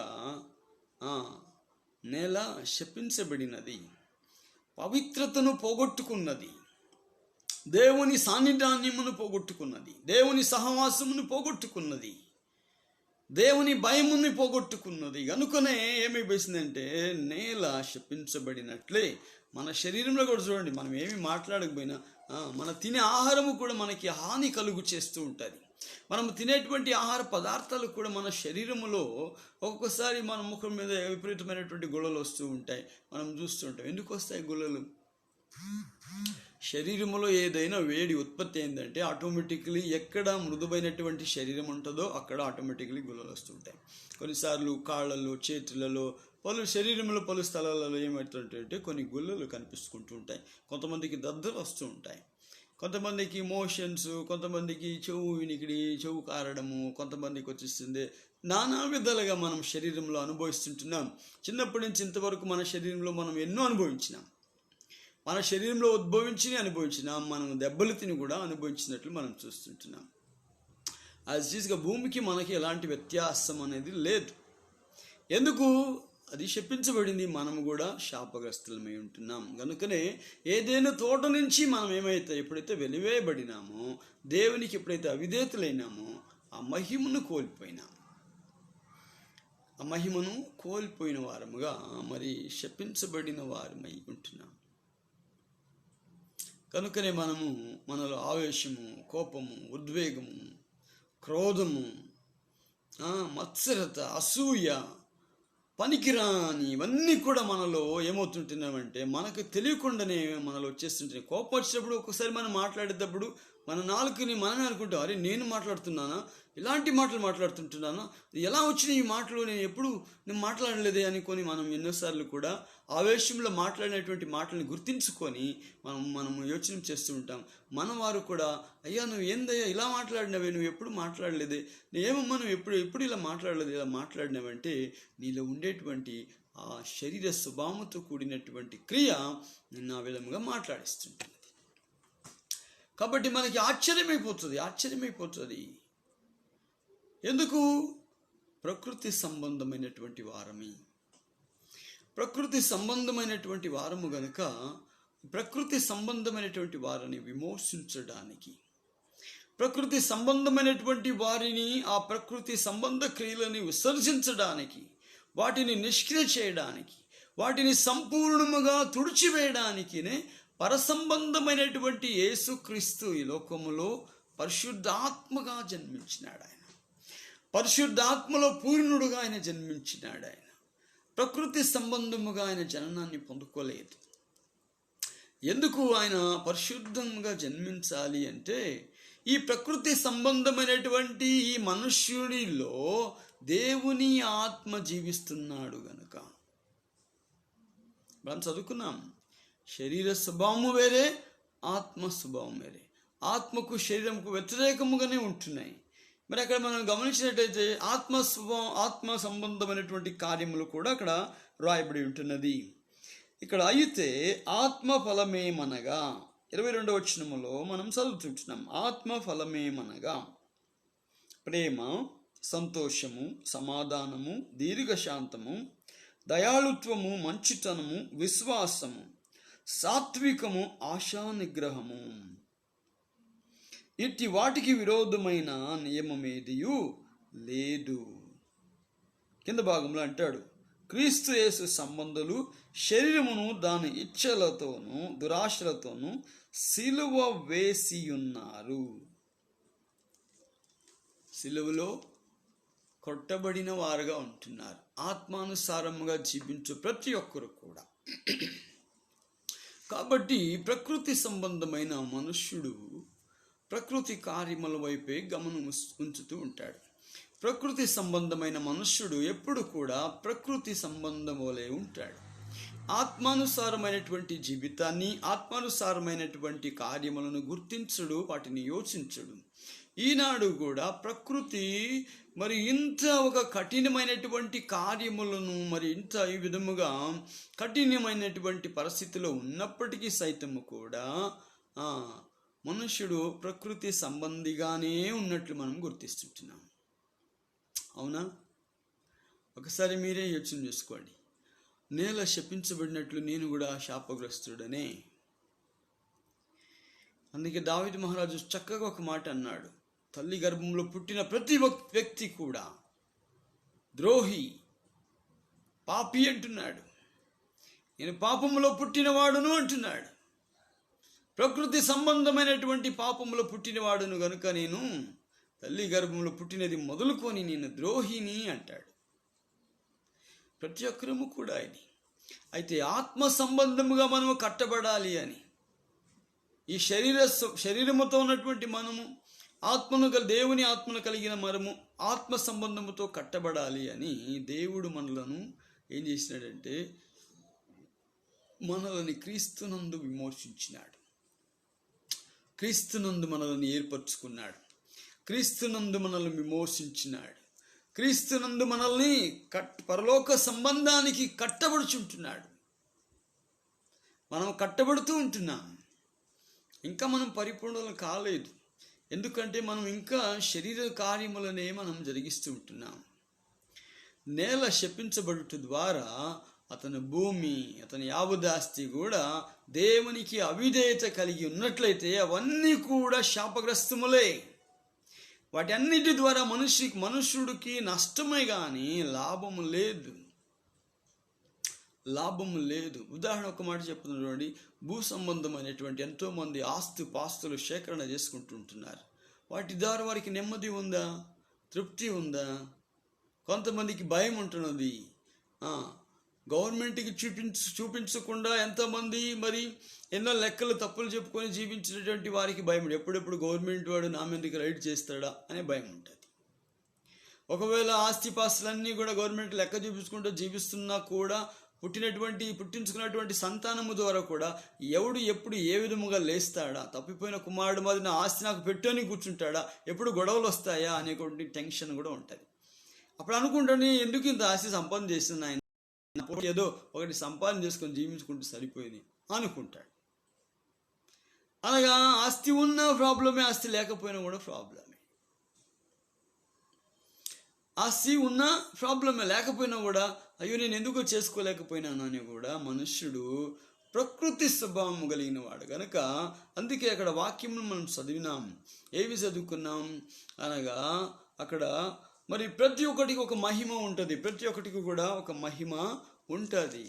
నేల శపించబడినది, పవిత్రతను పోగొట్టుకున్నది, దేవుని సాన్నిధ్యాన్యమును పోగొట్టుకున్నది, దేవుని సహవాసమును పోగొట్టుకున్నది, దేవుని భయముని పోగొట్టుకున్నది. కనుకనే ఏమైపోయిందంటే నేల శపించబడినట్లే మన శరీరంలో కూడా చూడండి, మనం ఏమి మాట్లాడకపోయినా మన తినే ఆహారము కూడా మనకి హాని కలుగు చేస్తూ ఉంటుంది. మనం తినేటువంటి ఆహార పదార్థాలు కూడా మన శరీరములో ఒక్కొక్కసారి మన ముఖం మీద విపరీతమైనటువంటి గుళ్ళలు వస్తూ ఉంటాయి. మనం చూస్తూ ఉంటాం. ఎందుకు వస్తాయి గుళ్ళలు? శరీరములో ఏదైనా వేడి ఉత్పత్తి అయిందంటే ఆటోమేటిక్లీ ఎక్కడ మృదువైనటువంటి శరీరం ఉంటుందో అక్కడ ఆటోమేటిక్లీ గుళ్ళలు వస్తుంటాయి. కొన్నిసార్లు కాళ్ళల్లో, చేతులలో, శరీరంలో పలు స్థలాలలో ఏమవుతుంటే కొన్ని గుల్లలు కనిపిస్తుంటూ ఉంటాయి. కొంతమందికి దద్దులు వస్తూ ఉంటాయి, కొంతమందికి మోషన్స్, కొంతమందికి చెవు వినికిడి, చెవు కారడము, కొంతమందికి వచ్చేస్తుంది. నానా విధాలుగా మనం శరీరంలో అనుభవిస్తుంటున్నాం. చిన్నప్పటి నుంచి ఇంతవరకు మన శరీరంలో మనం ఎన్నో అనుభవించినాం. మన శరీరంలో అనుభవించినాం, మనం దెబ్బలు తిని కూడా అనుభవించినట్లు మనం చూస్తుంటున్నాం. యాజ్ భూమికి మనకి ఎలాంటి వ్యత్యాసం అనేది లేదు. ఎందుకు? అది శపించబడింది, మనం కూడా శాపగ్రస్తులమై ఉంటున్నాం. కనుకనే ఏదైనా తోట నుంచి మనం ఎప్పుడైతే వెలివేయబడినామో, దేవునికి ఎప్పుడైతే అవిధేతులైనామో, ఆ మహిమను కోల్పోయిన వారముగా మరి శపించబడిన వారమై ఉంటున్నాం. కనుకనే మనలో ఆవేశము, కోపము, ఉద్వేగము, క్రోధము, మత్సరత, అసూయ, పనికిరాని ఇవన్నీ కూడా మనలో ఏమవుతుంటున్నామంటే మనకు తెలియకుండానే మనలో వచ్చేస్తుంటున్నాయి. కోపం వచ్చినప్పుడు ఒకసారి మనం మాట్లాడేటప్పుడు మన నాలుకని మనమే అనుకుంటాం, అరే నేను మాట్లాడుతున్నానా, ఇలాంటి మాటలు మాట్లాడుతుంటున్నానా, ఎలా వచ్చిన ఈ మాటలు, నేను మాట్లాడలేదే అనుకొని మనం ఎన్నోసార్లు కూడా ఆవేశంలో మాట్లాడినటువంటి మాటలను గుర్తించుకొని మనం యోచన చేస్తూ ఉంటాం. మన వారు కూడా, అయ్యా నువ్వు ఏందయ్యా ఇలా మాట్లాడినవే, నువ్వు ఎప్పుడు మాట్లాడలేదే, ఏమమ్మా నువ్వు ఎప్పుడు ఇలా మాట్లాడలేదు, ఇలా మాట్లాడినావంటే నీలో ఉండేటువంటి ఆ శరీర స్వభావంతో కూడినటువంటి క్రియ నిన్ను ఆ విధంగా మాట్లాడిస్తుంటుంది. కాబట్టి మనకి ఆశ్చర్యమైపోతుంది. ఎందుకు? ప్రకృతి సంబంధమైనటువంటి వారము గనుక ప్రకృతి సంబంధమైనటువంటి వారిని విమోచించడానికి, ప్రకృతి సంబంధమైనటువంటి వారిని, ఆ ప్రకృతి సంబంధ క్రియలని విసర్జించడానికి, వాటిని నిష్క్రియ చేయడానికి, వాటిని సంపూర్ణముగా తుడిచివేయడానికినే పరసంబంధమైనటువంటి యేసుక్రీస్తు ఈ లోకములో పరిశుద్ధాత్మగా జన్మించినాడు. ఆయన పరిశుద్ధాత్మలో పూర్ణుడుగా ఆయన జన్మించినాడు. ఆయన ప్రకృతి సంబంధముగా ఆయన జననాన్ని పొందుకోలేదు. ఎందుకు ఆయన పరిశుద్ధంగా జన్మించాలి అంటే, ఈ ప్రకృతి సంబంధమైనటువంటి ఈ మనుష్యుడిలో దేవుని ఆత్మ జీవిస్తున్నాడు గనుక. మనం చదువుకున్నాం, శరీర స్వభావము వేరే, ఆత్మ స్వభావం వేరే. ఆత్మకు శరీరంకు వ్యతిరేకముగానే ఉంటున్నాయి. మరి అక్కడ మనం గమనించినట్టయితే ఆత్మ సంబంధమైనటువంటి కార్యములు కూడా అక్కడ రాయబడి ఉంటున్నది. ఇక్కడ అయితే ఆత్మ ఫలమేమనగా 22వ వచనములో మనం చదువుతుంటున్నాం. ఆత్మ ఫలమేమనగా ప్రేమ, సంతోషము, సమాధానము, దీర్ఘశాంతము, దయాళుత్వము, మంచితనము, విశ్వాసము, సాత్వికము, ఆశానిగ్రహము. ఇట్టి వాటికి విరోధమైన నియమమేదియు లేదు. కింద భాగంలో అంటాడు, క్రీస్తు యేసు సంబంధులు శరీరమును దాని ఇచ్చలతోనూ దురాశలతోనూ సిలువ వేసియున్నారు. సిలువలో కొట్టబడిన వారుగా ఉంటున్నారు. ఆత్మానుసారముగా జీవించు ప్రతి ఒక్కరు కూడా. కాబట్టి ప్రకృతి సంబంధమైన మనుష్యుడు ప్రకృతి కార్యముల వైపే గమనం ఉంచుతూ ఉంటాడు. ప్రకృతి సంబంధమైన మనుష్యుడు ఎప్పుడు కూడా ప్రకృతి సంబంధం వలె ఉంటాడు. ఆత్మానుసారమైనటువంటి జీవితాన్ని, ఆత్మానుసారమైనటువంటి కార్యములను గుర్తించడు, వాటిని యోచించడు. ఈనాడు కూడా ప్రకృతి మరి ఇంత ఒక కఠినమైనటువంటి కార్యములను, మరి ఇంత ఈ విధముగా కఠినమైనటువంటి పరిస్థితిలో ఉన్నప్పటికీ సైతము కూడా మనుష్యుడు ప్రకృతి సంబంధిగానే ఉన్నట్లు మనం గుర్తిస్తుంటున్నాం. అవునా? ఒకసారి మీరే యోచన చేసుకోండి. నేల శపించబడినట్లు నేను కూడా శాపగ్రస్తుడనే. అందుకే దావీదు మహారాజు చక్కగా ఒక మాట అన్నాడు, తల్లి గర్భంలో పుట్టిన ప్రతి వ్యక్తి కూడా ద్రోహి, పాపి అంటున్నాడు. నేను పాపములో పుట్టినవాడును అంటున్నాడు. ప్రకృతి సంబంధమైనటువంటి పాపములో పుట్టినవాడును గనుక నేను తల్లి గర్భంలో పుట్టినది మొదలుకొని నేను ద్రోహిని అంటాడు. ప్రతి ఒక్కరము కూడా ఇది. అయితే ఆత్మ సంబంధముగా మనము కట్టబడాలి అని, ఈ శరీరముతో ఉన్నటువంటి మనము దేవుని ఆత్మను కలిగిన మనము ఆత్మ సంబంధముతో కట్టబడాలి అని దేవుడు మనలను ఏం చేసినాడంటే మనల్ని క్రీస్తునందు విమోచించినాడు, క్రీస్తునందు మనల్ని ఏర్పరచుకున్నాడు, క్రీస్తునందు మనల్ని విమోచించినాడు, క్రీస్తునందు మనల్ని పరలోక సంబంధానికి కట్టబడుచుంటున్నాడు. మనం కట్టబడుతూ ఉంటున్నాం. ఇంకా మనం పరిపూర్ణులు కాలేదు. ఎందుకంటే మనం ఇంకా శరీర కార్యములనే మనం జరిగిస్తూ ఉంటున్నాం. నేల శపించబడుట ద్వారా అతని భూమి, అతని యావదాస్తి కూడా దేవునికి అవిధేయత కలిగి ఉన్నట్లయితే అవన్నీ కూడా శాపగ్రస్తములే. వాటి అన్నిటి ద్వారా మనుష్యుడికి నష్టమే కానీ లాభము లేదు, లాభము లేదు. ఉదాహరణ ఒక మాట చెప్తున్నాడు చూడండి. భూ సంబంధమైనటువంటి ఎంతోమంది పాస్తులు సేకరణ చేసుకుంటుంటున్నారు. వాటి ద్వారా వారికి నెమ్మది ఉందా? తృప్తి ఉందా? కొంతమందికి భయం ఉంటున్నది. గవర్నమెంట్కి చూపించకుండా ఎంతోమంది మరి ఎన్నో లెక్కలు తప్పులు చెప్పుకొని జీవించినటువంటి వారికి భయం. ఎప్పుడెప్పుడు గవర్నమెంట్ వాడు నా మీదకి రైడ్ చేస్తాడా అనే భయం ఉంటుంది. ఒకవేళ ఆస్తిపాస్తులన్నీ కూడా గవర్నమెంట్ లెక్క చూపించుకుంటూ జీవిస్తున్నా కూడా పుట్టించుకున్నటువంటి సంతానము ద్వారా కూడా ఎవడు ఎప్పుడు ఏ విధముగా లేస్తాడా, తప్పిపోయిన కుమారుడు మాది నా ఆస్తి నాకు పెట్టని కూర్చుంటాడా, ఎప్పుడు గొడవలు వస్తాయా అనేటువంటి టెన్షన్ కూడా ఉంటుంది. అప్పుడు అనుకుంటాను, ఎందుకు ఇంత ఆస్తి సంపాదన చేస్తున్నా, ఏదో ఒకటి సంపాదన చేసుకొని జీవించుకుంటూ సరిపోయింది అనుకుంటాడు. అనగా ఆస్తి ఉన్న ప్రాబ్లమే, ఆస్తి లేకపోయినా కూడా ప్రాబ్లమే. ఆస్తి ఉన్న ప్రాబ్లమే, లేకపోయినా కూడా అయ్యో నేను ఎందుకు చేసుకోలేకపోయినాను అని కూడా మనుష్యుడు ప్రకృతి స్వభావం కలిగిన వాడు కనుక అందుకే అక్కడ వాక్యం మనం చదివినాం. ఏమి చదువుకున్నాం అనగా అక్కడ మరి ప్రతి ఒక్కటికి ఒక మహిమ ఉంటుంది, ప్రతి ఒక్కటికి కూడా ఒక మహిమ ఉంటుంది.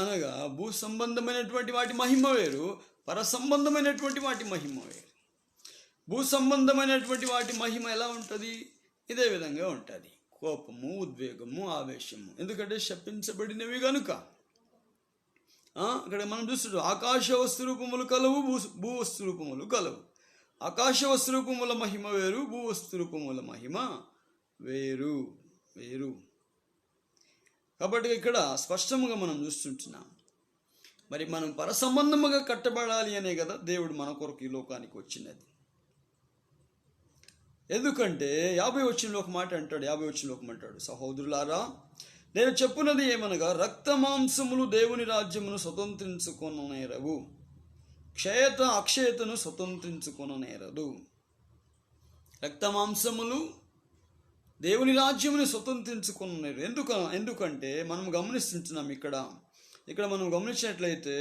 అనగా భూ సంబంధమైనటువంటి వాటి మహిమ వేరు, పర సంబంధమైనటువంటి వాటి మహిమ వేరు. భూ సంబంధమైనటువంటి వాటి మహిమ ఎలా ఉంటుంది? ఇదే విధంగా ఉంటుంది. కోపము, ఉద్వేగము, ఆవేశము. ఎందుకంటే శపించబడినవి కనుక. అక్కడ మనం చూస్తుంటాం, ఆకాశ వస్తురూపములు కలవు, భూ వస్తురూపములు కలవు. ఆకాశ వస్తురూపముల మహిమ వేరు, భూ వస్తురూపముల మహిమ వేరు వేరు. కాబట్టి ఇక్కడ స్పష్టముగా మనం చూస్తుంటున్నాం. మరి మనం పరసంబంధముగా కట్టబడాలి అనే కదా దేవుడు మన కొరకు ఈ లోకానికి వచ్చినది. ఎందుకంటే 50వ వచనంలో ఒక మాట అంటాడు. 50వ వచనంలో ఒక మాట అంటాడు, సహోదరులారా నేను చెప్పున్నది ఏమనగా రక్త మాంసములు దేవుని రాజ్యమును స్వతంత్రించుకొననేరవు, అక్షయతను స్వతంత్రించుకొననేరదు. రక్త మాంసములు దేవుని రాజ్యమును స్వతంత్రించుకొననేరు. ఎందుకంటే మనం గమనిస్తుంటున్నాం. ఇక్కడ మనం గమనించినట్లయితే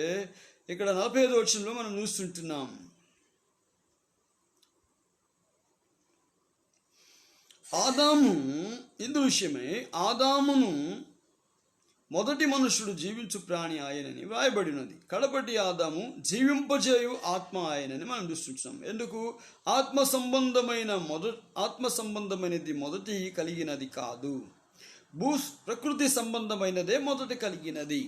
ఇక్కడ 45వ వచనంలో మనం చూస్తుంటున్నాం, ఆదాము ఇందు విషయమై ఆదామును మొదటి మనుషుడు జీవించు ప్రాణి ఆయనని వ్రాయబడినది. కడపటి ఆదాము జీవింపజేయు ఆత్మ ఆయనని మనం చూస్తున్నాం. ఎందుకు? ఆత్మ సంబంధమైనది మొదటి కలిగినది కాదు, ప్రకృతి సంబంధమైనదే మొదట కలిగినది.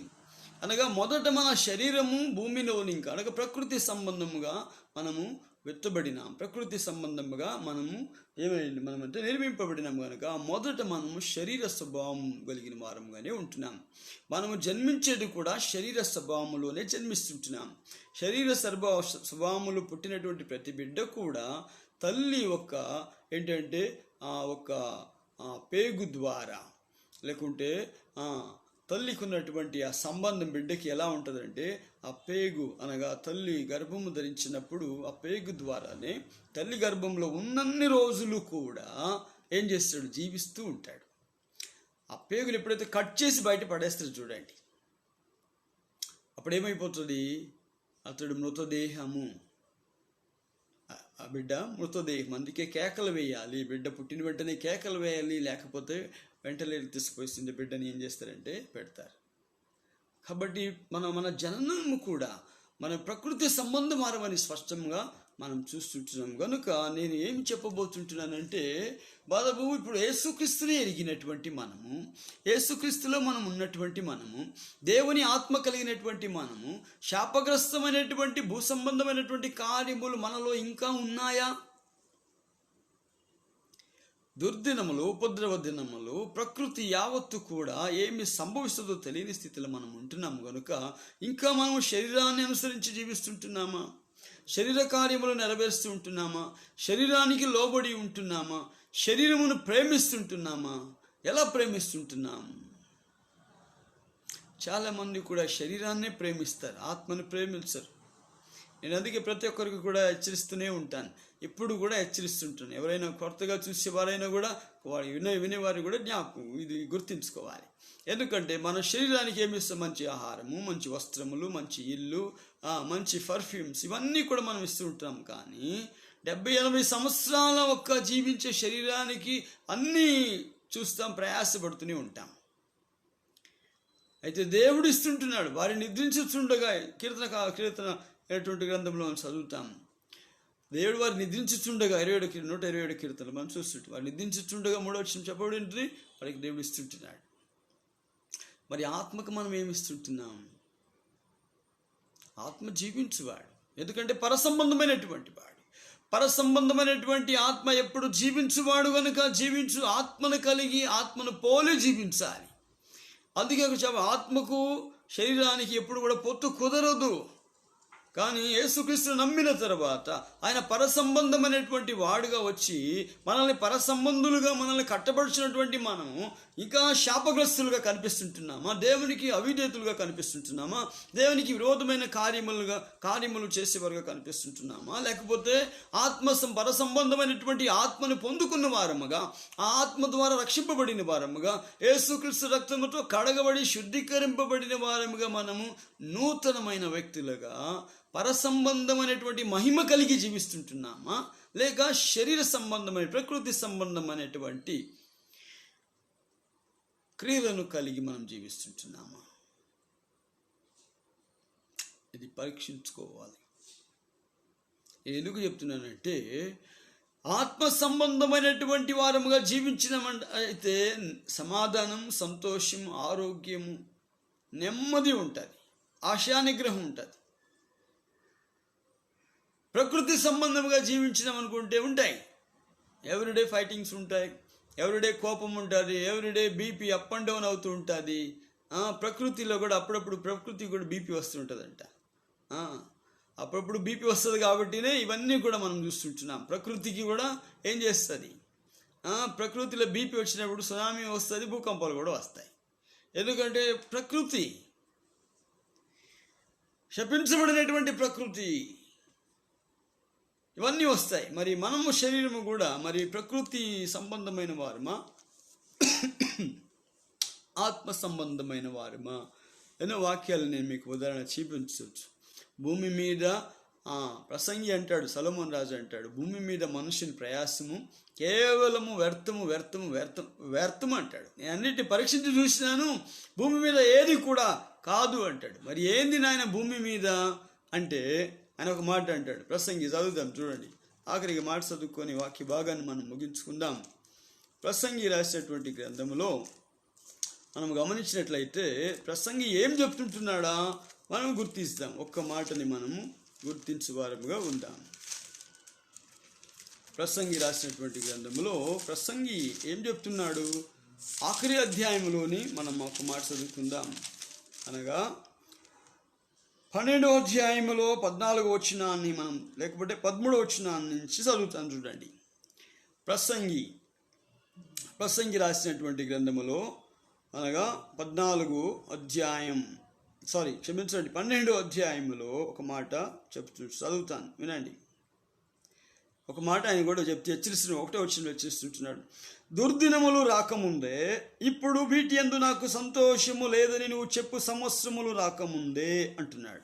అనగా మొదట మన శరీరము భూమిలోని ఇంకా అనగా ప్రకృతి సంబంధముగా మనము వెత్తబడినాం, ప్రకృతి సంబంధముగా మనమంటే నిర్మింపబడినాం కనుక మొదట మనము శరీర స్వభావం కలిగిన వారంగానే ఉంటున్నాం. మనము జన్మించేది కూడా శరీర స్వభావములోనే జన్మిస్తుంటున్నాం. శరీర స్వభావములు పుట్టినటువంటి ప్రతి బిడ్డ కూడా తల్లి ఒక పేగు ద్వారా లేకుంటే తల్లికి ఉన్నటువంటి ఆ సంబంధం బిడ్డకి ఎలా ఉంటుందంటే ఆ పేగు అనగా తల్లి గర్భము ధరించినప్పుడు ఆ పేగు ద్వారానే తల్లి గర్భంలో ఉన్నన్ని రోజులు కూడా ఏం చేస్తాడు? జీవిస్తూ ఉంటాడు. ఆ పేగులు ఎప్పుడైతే కట్ చేసి బయట పడేస్తాడు చూడండి, అప్పుడేమైపోతుంది? అతడు మృతదేహము, ఆ బిడ్డ మృతదేహం. అందుకే కేకలు వేయాలి, బిడ్డ పుట్టిన వెంటనే కేకలు వేయాలి, లేకపోతే వెంటనే తీసుకుపోయింది బిడ్డని ఏం చేస్తారంటే పెడతారు. కాబట్టి మన జననము కూడా మన ప్రకృతి సంబంధమారమని స్పష్టంగా మనం చూస్తుంటున్నాం. కనుక నేను ఏం చెప్పబోతుంటున్నానంటే బాబు, ఇప్పుడు యేసుక్రీస్తుని ఎరిగినటువంటి మనము, యేసుక్రీస్తులో మనం ఉన్నటువంటి మనము, దేవుని ఆత్మ కలిగినటువంటి మనము, శాపగ్రస్తమైనటువంటి భూ సంబంధమైనటువంటి కార్యములు మనలో ఇంకా ఉన్నాయా? దుర్దినములు, ఉపద్రవ దినములు, ప్రకృతి యావత్తు కూడా ఏమి సంభవిస్తుందో తెలియని స్థితిలో మనం ఉంటున్నాము కనుక ఇంకా మనం శరీరాన్ని అనుసరించి జీవిస్తుంటున్నామా? శరీర కార్యములు నెరవేరుస్తూ ఉంటున్నామా? శరీరానికి లోబడి ఉంటున్నామా? శరీరమును ప్రేమిస్తుంటున్నామా? ఎలా ప్రేమిస్తుంటున్నాము? చాలామంది కూడా శరీరాన్నే ప్రేమిస్తారు, ఆత్మను ప్రేమించరు. నేను అందుకే ప్రతి ఒక్కరికి కూడా హెచ్చరిస్తూనే ఉంటాను, ఇప్పుడు కూడా హెచ్చరిస్తుంటాను. ఎవరైనా కొత్తగా చూసేవారైనా కూడా వినేవారు కూడా ఇది గుర్తుంచుకోవాలి. ఎందుకంటే మన శరీరానికి ఏమి ఇస్తాం? మంచి ఆహారము, మంచి వస్త్రములు, మంచి ఇల్లు, మంచి పర్ఫ్యూమ్స్, ఇవన్నీ కూడా మనం ఇస్తూ ఉంటాం. కానీ 70-80 సంవత్సరాల ఒక్క జీవించే శరీరానికి అన్నీ చూస్తాం, ప్రయాసపడుతూనే ఉంటాం. అయితే దేవుడు ఇస్తుంటున్నాడు. వారి నిద్రించుచుండగా కీర్తన అనేటువంటి గ్రంథంలో మనం చదువుతాం. దేవుడు వారు నిద్రించుచుండగా 127 కీర్తనలు మనం చూస్తుంటాం. వారు నిద్రించుచుండగా 3వ వచనం చెప్పబడింది, వారికి దేవుడు ఇస్తుంటున్నాడు. మరి ఆత్మకు మనం ఏమి ఇస్తుంటున్నాం? ఆత్మ జీవించువాడు, ఎందుకంటే పరసంబంధమైనటువంటి వాడు. పరసంబంధమైనటువంటి ఆత్మ ఎప్పుడు జీవించువాడు కనుక జీవించు ఆత్మను కలిగి ఆత్మను పోలి జీవించాలి. అందుకే ఆత్మకు శరీరానికి ఎప్పుడు కూడా పొత్తు కుదరదు. కానీ యేసుక్రీస్తు నమ్మిన తర్వాత ఆయన పరసంబంధమైనటువంటి వాడుగా వచ్చి మనల్ని పరసంబంధులుగా మనల్ని కట్టబడిచినటువంటి మనం ఇంకా శాపగ్రస్తులుగా కనిపిస్తుంటున్నామా? దేవునికి అవిధేతులుగా కనిపిస్తుంటున్నామా? దేవునికి విరోధమైన కార్యములు చేసేవారుగా కనిపిస్తుంటున్నామా? లేకపోతే పరసంబంధమైనటువంటి ఆత్మను పొందుకున్న వారముగా, ఆ ఆత్మ ద్వారా రక్షింపబడిన వారముగా, యేసుక్రీస్తు రక్తముతో కడగబడి శుద్ధీకరింపబడిన వారముగా మనము నూతనమైన వ్యక్తులుగా పరసంబంధమైనటువంటి మహిమ కలిగి జీవిస్తుంటున్నామా? లేక శరీర సంబంధమైన ప్రకృతి సంబంధమైనటువంటి క్రియలను కలిగి మనం జీవిస్తుంటున్నామా? ఇది పరీక్షించుకోవాలి. ఎందుకు చెప్తున్నానంటే ఆత్మ సంబంధమైనటువంటి వారముగా జీవించిన అయితే సమాధానం, సంతోషం, ఆరోగ్యము, నెమ్మది ఉంటుంది, ఆశానిగ్రహం ఉంటుంది. ప్రకృతి సంబంధంగా జీవించినాం అనుకుంటే ఉంటాయి, ఎవ్రీడే ఫైటింగ్స్ ఉంటాయి, ఎవ్రీడే కోపం ఉంటుంది, everyday BP up and down అవుతూ ఉంటుంది. ప్రకృతిలో కూడా అప్పుడప్పుడు ప్రకృతి కూడా బీపీ వస్తుంటుందంట. అప్పుడప్పుడు బీపీ వస్తుంది కాబట్టినే ఇవన్నీ కూడా మనం చూస్తుంటున్నాం. ప్రకృతికి కూడా ఏం చేస్తుంది? ప్రకృతిలో బీపీ వచ్చినప్పుడు సునామీ వస్తుంది, భూకంపాలు కూడా వస్తాయి. ఎందుకంటే ప్రకృతి శపించబడినటువంటి ప్రకృతి, ఇవన్నీ వస్తాయి. మరి మనము శరీరము కూడా మరి ప్రకృతి సంబంధమైన వారమా, ఆత్మ సంబంధమైన వారమా? ఎన్నో వాక్యాలు నేను మీకు ఉదాహరణ చూపించవచ్చు. భూమి మీద ప్రసంగి అంటాడు, సొలొమోను రాజు అంటాడు, భూమి మీద మనుషుని ప్రయాసము కేవలము వ్యర్థము అంటాడు. నేను అన్నిటిని పరీక్షించి చూసినాను, భూమి మీద ఏది కూడా కాదు అంటాడు. మరి ఏంది నాయన భూమి మీద అంటే ఆయన ఒక మాట అంటాడు. ప్రసంగి చదువుదాం చూడండి, ఆఖరికి మాట చదువుకొని వాక్య భాగాన్ని మనం ముగించుకుందాం. ప్రసంగి రాసేటువంటి గ్రంథములో మనం గమనించినట్లయితే ప్రసంగి ఏం చెప్తుంటున్నాడా మనం గుర్తిస్తాం. ఒక్క మాటని మనము గుర్తించువారముగా ఉందాం. ప్రసంగి రాసినటువంటి గ్రంథములో ప్రసంగి ఏం చెప్తున్నాడు? ఆఖరి అధ్యాయంలోని మనం ఒక మాట చదువుకుందాం. అనగా 12వ అధ్యాయంలో 14వ వచనాన్ని మనం లేకపోతే 13వ వచనాన్ని నుంచి చదువుతాను చూడండి. ప్రసంగి రాసినటువంటి గ్రంథములో అనగా 12వ అధ్యాయంలో ఒక మాట చదువుతాను వినండి. ఒక మాట ఆయన కూడా హెచ్చరిస్తున్నాడు. 1వ వచనంలో హెచ్చరిస్తుంటున్నాడు. దుర్దినములు రాకముందే ఇప్పుడు వీటి యందు నాకు సంతోషము లేదని నువ్వు చెప్పు సంవత్సరములు రాకముందే అంటున్నాడు.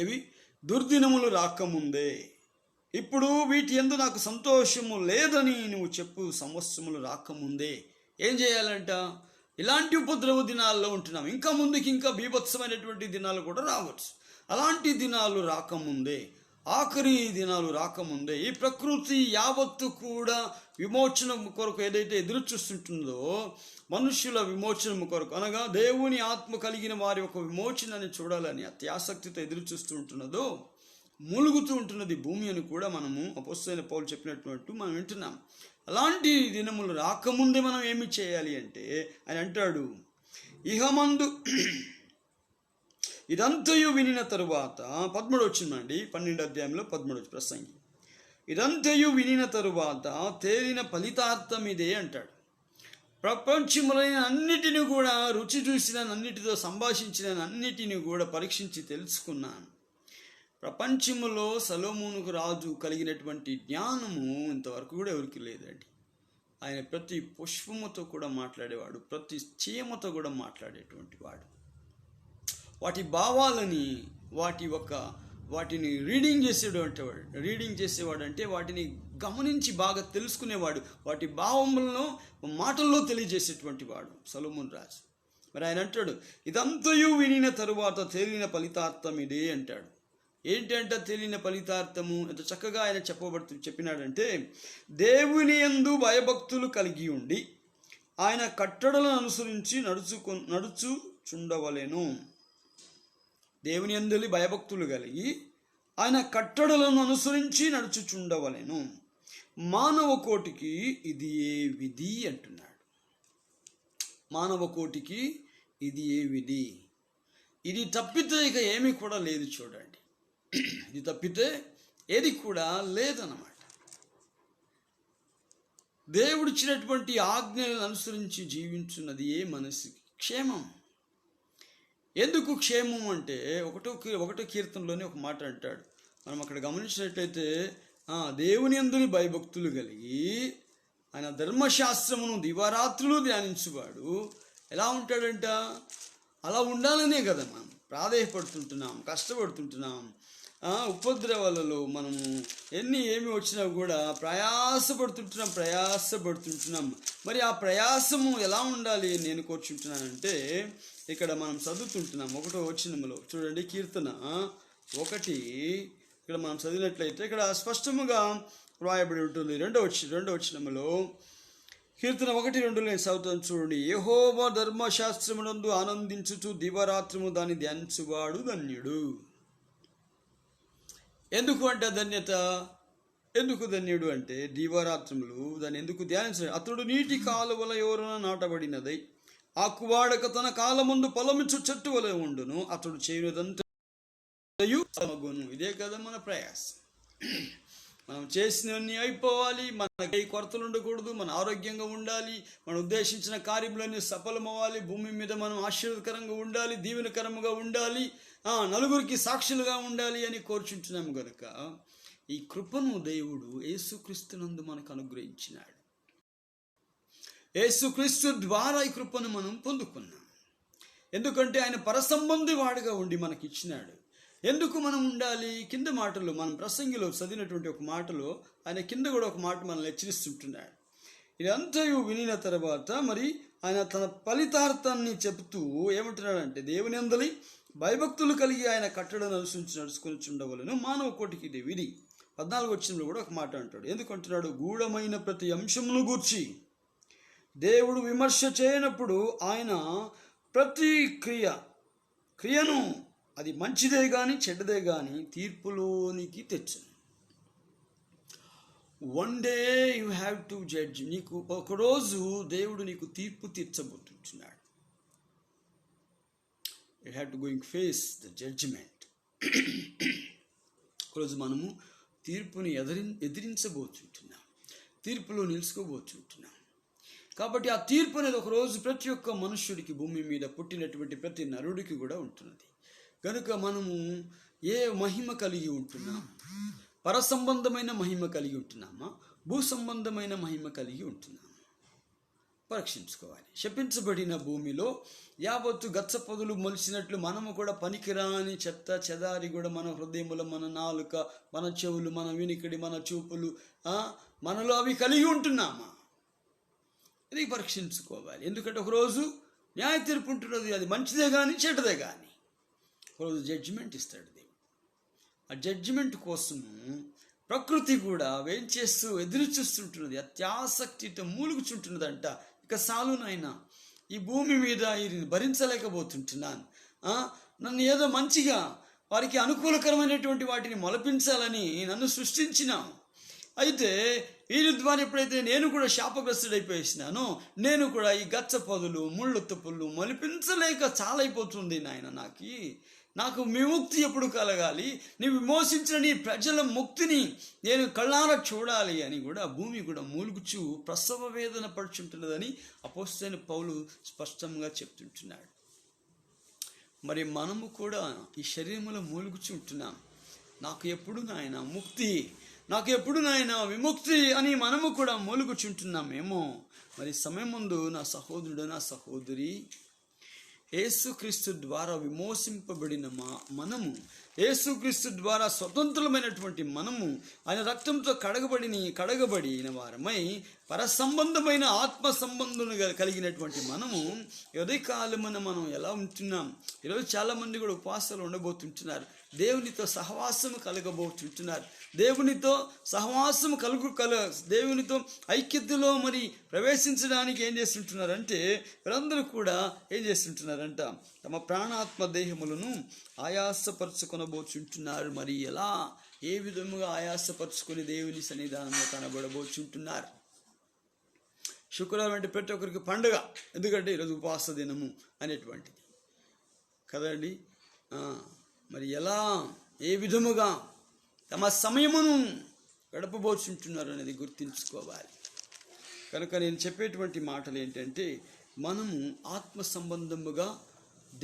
ఏవి? దుర్దినములు రాకముందే ఇప్పుడు వీటి యందు నాకు సంతోషము లేదని నువ్వు చెప్పు సంవత్సరములు రాకముందే. ఏం చేయాలంట? ఇలాంటి ఉపద్రవ దినాల్లో ఉంటున్నాం. ఇంకా ముందుకి ఇంకా బీభత్సమైనటువంటి దినాలు కూడా రావచ్చు. అలాంటి దినాలు రాకముందే, ఆఖరి దినాలు రాకముందే ఈ ప్రకృతి యావత్తు కూడా విమోచనం కొరకు ఏదైతే ఎదురు చూస్తుంటుందో, మనుష్యుల విమోచనం కొరకు అనగా దేవుని ఆత్మ కలిగిన వారి ఒక విమోచనని చూడాలని అతి ఆసక్తితో ఎదురు చూస్తూ ఉంటున్నదో, మూలుగుతూ ఉంటున్నది భూమి అని కూడా మనము అపోస్తలుడైన పౌలు చెప్పినట్టు మనం వింటున్నాం. అలాంటి దినములు రాకముందే మనం ఏమి చేయాలి అంటే ఆయన అంటాడు, ఇహమందు ఇదంతయు వినిన తరువాత 13 వచ్చిందండి, 12 అధ్యాయంలో 13 ప్రసంగి, ఇదంతయు వినిన తరువాత తేలిన ఫలితార్థం ఇదే అంటాడు. ప్రపంచములైన అన్నిటిని కూడా రుచి చూసిన, అన్నిటితో సంభాషించిన అన్నిటిని కూడా పరీక్షించి తెలుసుకున్నాను. ప్రపంచములో సొలొమోనుకు రాజు కలిగినటువంటి జ్ఞానము ఇంతవరకు కూడా ఎవరికి లేదండి. ఆయన ప్రతి పుష్పముతో కూడా మాట్లాడేవాడు, ప్రతి చీమతో కూడా మాట్లాడేటువంటి వాడు. వాటి భావాలని వాటిని రీడింగ్ చేసేవాడు అంటే వాటిని గమనించి బాగా తెలుసుకునేవాడు, వాటి భావములను మాటల్లో తెలియజేసేటువంటి వాడు సొలొమోను రాజు. మరి ఆయన అంటాడు, ఇదంతయు వినిన తరువాత తేలిన ఫలితార్థం ఇదే అంటాడు. ఏంటంటే తేలిన ఫలితార్థము ఎంత చక్కగా ఆయన చెప్పినాడంటే, దేవుని యందు భయభక్తులు కలిగి ఉండి ఆయన కట్టడలను అనుసరించి నడుచుచుండవలెను. దేవుని యందు భయభక్తులు కలిగి ఆయన కట్టడలను అనుసరించి నడుచుచుండవలెను. మానవ కోటికి ఇది ఏ విధి అంటున్నాడు. మానవ కోటికి ఇది ఏ విధి, ఇది తప్పితే ఇక ఏమీ కూడా లేదు. చూడండి, ఇది తప్పితే ఏది కూడా లేదన్నమాట. దేవుడిచ్చినటువంటి ఆజ్ఞలను అనుసరించి జీవించున్నది ఏ మనసుకి క్షేమం. ఎందుకు క్షేమం అంటే ఒకటో కీర్తనలోనే ఒక మాట అంటాడు. మనం అక్కడ గమనించినట్లయితే, దేవుని యందు భయభక్తులు కలిగి ఆయన ధర్మశాస్త్రమును దివారాత్రులు ధ్యానించువాడు ఎలా ఉంటాడంట? అలా ఉండాలనే కదా మనం ప్రాధేయపడుతుంటున్నాం, కష్టపడుతుంటున్నాం. ఉపద్రవాలలో మనము ఏమి వచ్చినా కూడా ప్రయాసపడుతుంటున్నాం. మరి ఆ ప్రయాసము ఎలా ఉండాలి నేను కోరుచుంటున్నానంటే, ఇక్కడ మనం చదువుతుంటున్నాం 1వ వచనములో చూడండి, కీర్తన 1 ఇక్కడ మనం చదివినట్లయితే ఇక్కడ స్పష్టముగా వ్రాయబడి ఉంటుంది. 2వ వచనములో కీర్తన 1:2 నేను చదువుతాను చూడండి, యెహోవా ధర్మశాస్త్రమునందు ఆనందించుచు దివారాత్రము దాన్ని ధ్యానించువాడు ధన్యుడు. ఎందుకు అంటే ఎందుకు ధన్యుడు అంటే, దీవారాత్రములు దాన్ని ఎందుకు ధ్యానించాడు? అతడు నీటి కాలువల ఎవరున నాటబడినదై ఆకువాడక తన కాలముందు పొలమిచ్చు చెట్టు వలె ఉండును. అతడు చేయునదంతయు సమగును. ఇదే కదా మన ప్రయాసం. మనం చేసినవన్నీ అయిపోవాలి, మనకి కొరతలు ఉండకూడదు, మన ఆరోగ్యంగా ఉండాలి, మనం ఉద్దేశించిన కార్యములన్నీ సఫలమవ్వాలి, భూమి మీద మనం ఆశీర్వదకరంగా ఉండాలి, దీవెనకరముగా ఉండాలి, నలుగురికి సాక్షులుగా ఉండాలి అని కోరుచుంటున్నాము కనుక ఈ కృపను దేవుడు యేసుక్రీస్తునందు మనకు అనుగ్రహించినాడు. యేసుక్రీస్తు ద్వారా ఈ కృపను మనం పొందుకున్నాం. ఎందుకంటే ఆయన పరసంబంధి వాడుగా ఉండి మనకి ఇచ్చినాడు. ఎందుకు మనం ఉండాలి? కింద మాటలు మనం ప్రసంగిలో చదివినటువంటి ఒక మాటలో ఆయన కింద కూడా ఒక మాట మనల్ని హెచ్చరిస్తుంటున్నాడు. ఇదంతయు వినిన తర్వాత మరి ఆయన తన ఫలితార్థాన్ని చెబుతూ ఏమంటున్నాడంటే, దేవుని యందు భయభక్తులు కలిగి ఆయన కట్టడను అనుసరించి నడుచుకొనిచుండవలెను. మానవ కోటికి ఇది విధి. 14వ వచనంలో కూడా ఒక మాట అంటాడు. ఎందుకంటున్నాడు? గూఢమైన ప్రతి అంశమును గూర్చి దేవుడు విమర్శ చేయనప్పుడు ఆయన ప్రతి క్రియను అది మంచిదే కానీ చెడ్డదే కానీ తీర్పులోనికి తెచ్చును. One day you have to judge. నీకు ఒకరోజు దేవుడు నీకు తీర్పు తీర్చబోతున్నాడు. You have to going face the judgement. ఒకరోజు మనము తీర్పుని ఎదిరించబోతుంటున్నాం, తీర్పులో నిలుచుకోబోతుంటున్నాం. కాబట్టి ఆ తీర్పు అనేది ఒకరోజు ప్రతి ఒక్క మనుష్యుడికి, భూమి మీద పుట్టినటువంటి ప్రతి నరుడికి కూడా ఉంటున్నది. కనుక మనము ఏ మహిమ కలిగి ఉంటున్నాం? పరసంబంధమైన మహిమ కలిగి ఉంటున్నామా? భూ సంబంధమైన మహిమ కలిగి ఉంటున్నామా? పరీక్షించుకోవాలి. శపించబడిన భూమిలో యావత్తు గచ్చ పొదలు మొలిచినట్లు మనము కూడా పనికిరాని చెత్త చెదారి కూడా మన హృదయములు, మన నాలుక, మన చెవులు, మన వినికిడి, మన చూపులు మనలో అవి కలిగి ఉంటున్నామా? ఇది పరీక్షించుకోవాలి. ఎందుకంటే ఒకరోజు న్యాయ తీర్పు ఉంటున్నది. అది మంచిదే కానీ చెడ్డదే కానీ ఒకరోజు జడ్జిమెంట్ ఇస్తాడు దేవుడు. ఆ జడ్జిమెంట్ కోసము ప్రకృతి కూడా వేంచేస్తూ ఎదురు చూస్తుంటున్నది, అత్యాసక్తితో మూలుగుచుంటున్నదంట. ఇక సాలునైనా ఈ భూమి మీద ఇది భరించలేకపోతుంటున్నాను, నన్ను ఏదో మంచిగా వారికి అనుకూలకరమైనటువంటి వాటిని మొలపించాలని నన్ను సృష్టించినావు. అయితే వీరి ద్వారా ఎప్పుడైతే నేను కూడా శాపగ్రస్తుడైపోయేసినానో, నేను కూడా ఈ గచ్చ పొదలు ముళ్ళు తుప్పులు మొలిపించలేక చాలా అయిపోతుంది నాయన. నాకు విముక్తి ఎప్పుడు కలగాలి, నీ విమోచించిన నీ ప్రజల ముక్తిని నేను కళ్ళారా చూడాలి అని కూడా భూమి కూడా మూలుగుచూ ప్రసవ వేదన పడుచుంటున్నదని అపోస్తలుడైన పౌలు స్పష్టంగా చెప్తుంటున్నాడు. మరి మనము కూడా ఈ శరీరంలో మూలుగుచుంటున్నాం. నాకు ఎప్పుడు నాయన ముక్తి, నాకు ఎప్పుడు నాయన విముక్తి అని మనము కూడా మూలుగుచుంటున్నామేమో. మరి సమయం ముందు నా సహోదరుడు, నా సహోదరి, యేసుక్రీస్తు ద్వారా విమోచింపబడిన మనము, యేసుక్రీస్తు ద్వారా స్వతంత్రమైనటువంటి మనము, ఆయన రక్తంతో కడగబడిన వారమై పరసంబంధమైన ఆత్మ సంబంధం కలిగినటువంటి మనము ఉదయకాలమున మనం ఎలా ఉంటున్నాం? ఈరోజు చాలామంది కూడా ఉపవాసాలు ఉండబోతుంటున్నారు. దేవునితో సహవాసము కలగబోతుంటున్నారు. దేవునితో సహవాసము దేవునితో ఐక్యతలో మరి ప్రవేశించడానికి ఏం చేస్తుంటున్నారంటే, వీరందరూ కూడా ఏం చేస్తుంటున్నారంట, తమ ప్రాణాత్మ దేహములను ఆయాసపరుచుకొనబోచుంటున్నారు. మరి ఎలా, ఏ విధముగా ఆయాసపరుచుకొని దేవుని సన్నిధానంలో కనబడబోచుంటున్నారు? శుక్రవారం అంటే ప్రతి ఒక్కరికి పండుగ, ఎందుకంటే ఈరోజు ఉపవాస దినము అనేటువంటిది కదండి. మరి ఎలా, ఏ విధముగా తమ సమయమును గడపబోచుంటున్నారు అనేది గుర్తించుకోవాలి. కనుక నేను చెప్పేటువంటి మాటలు ఏంటంటే, మనము ఆత్మ సంబంధముగా,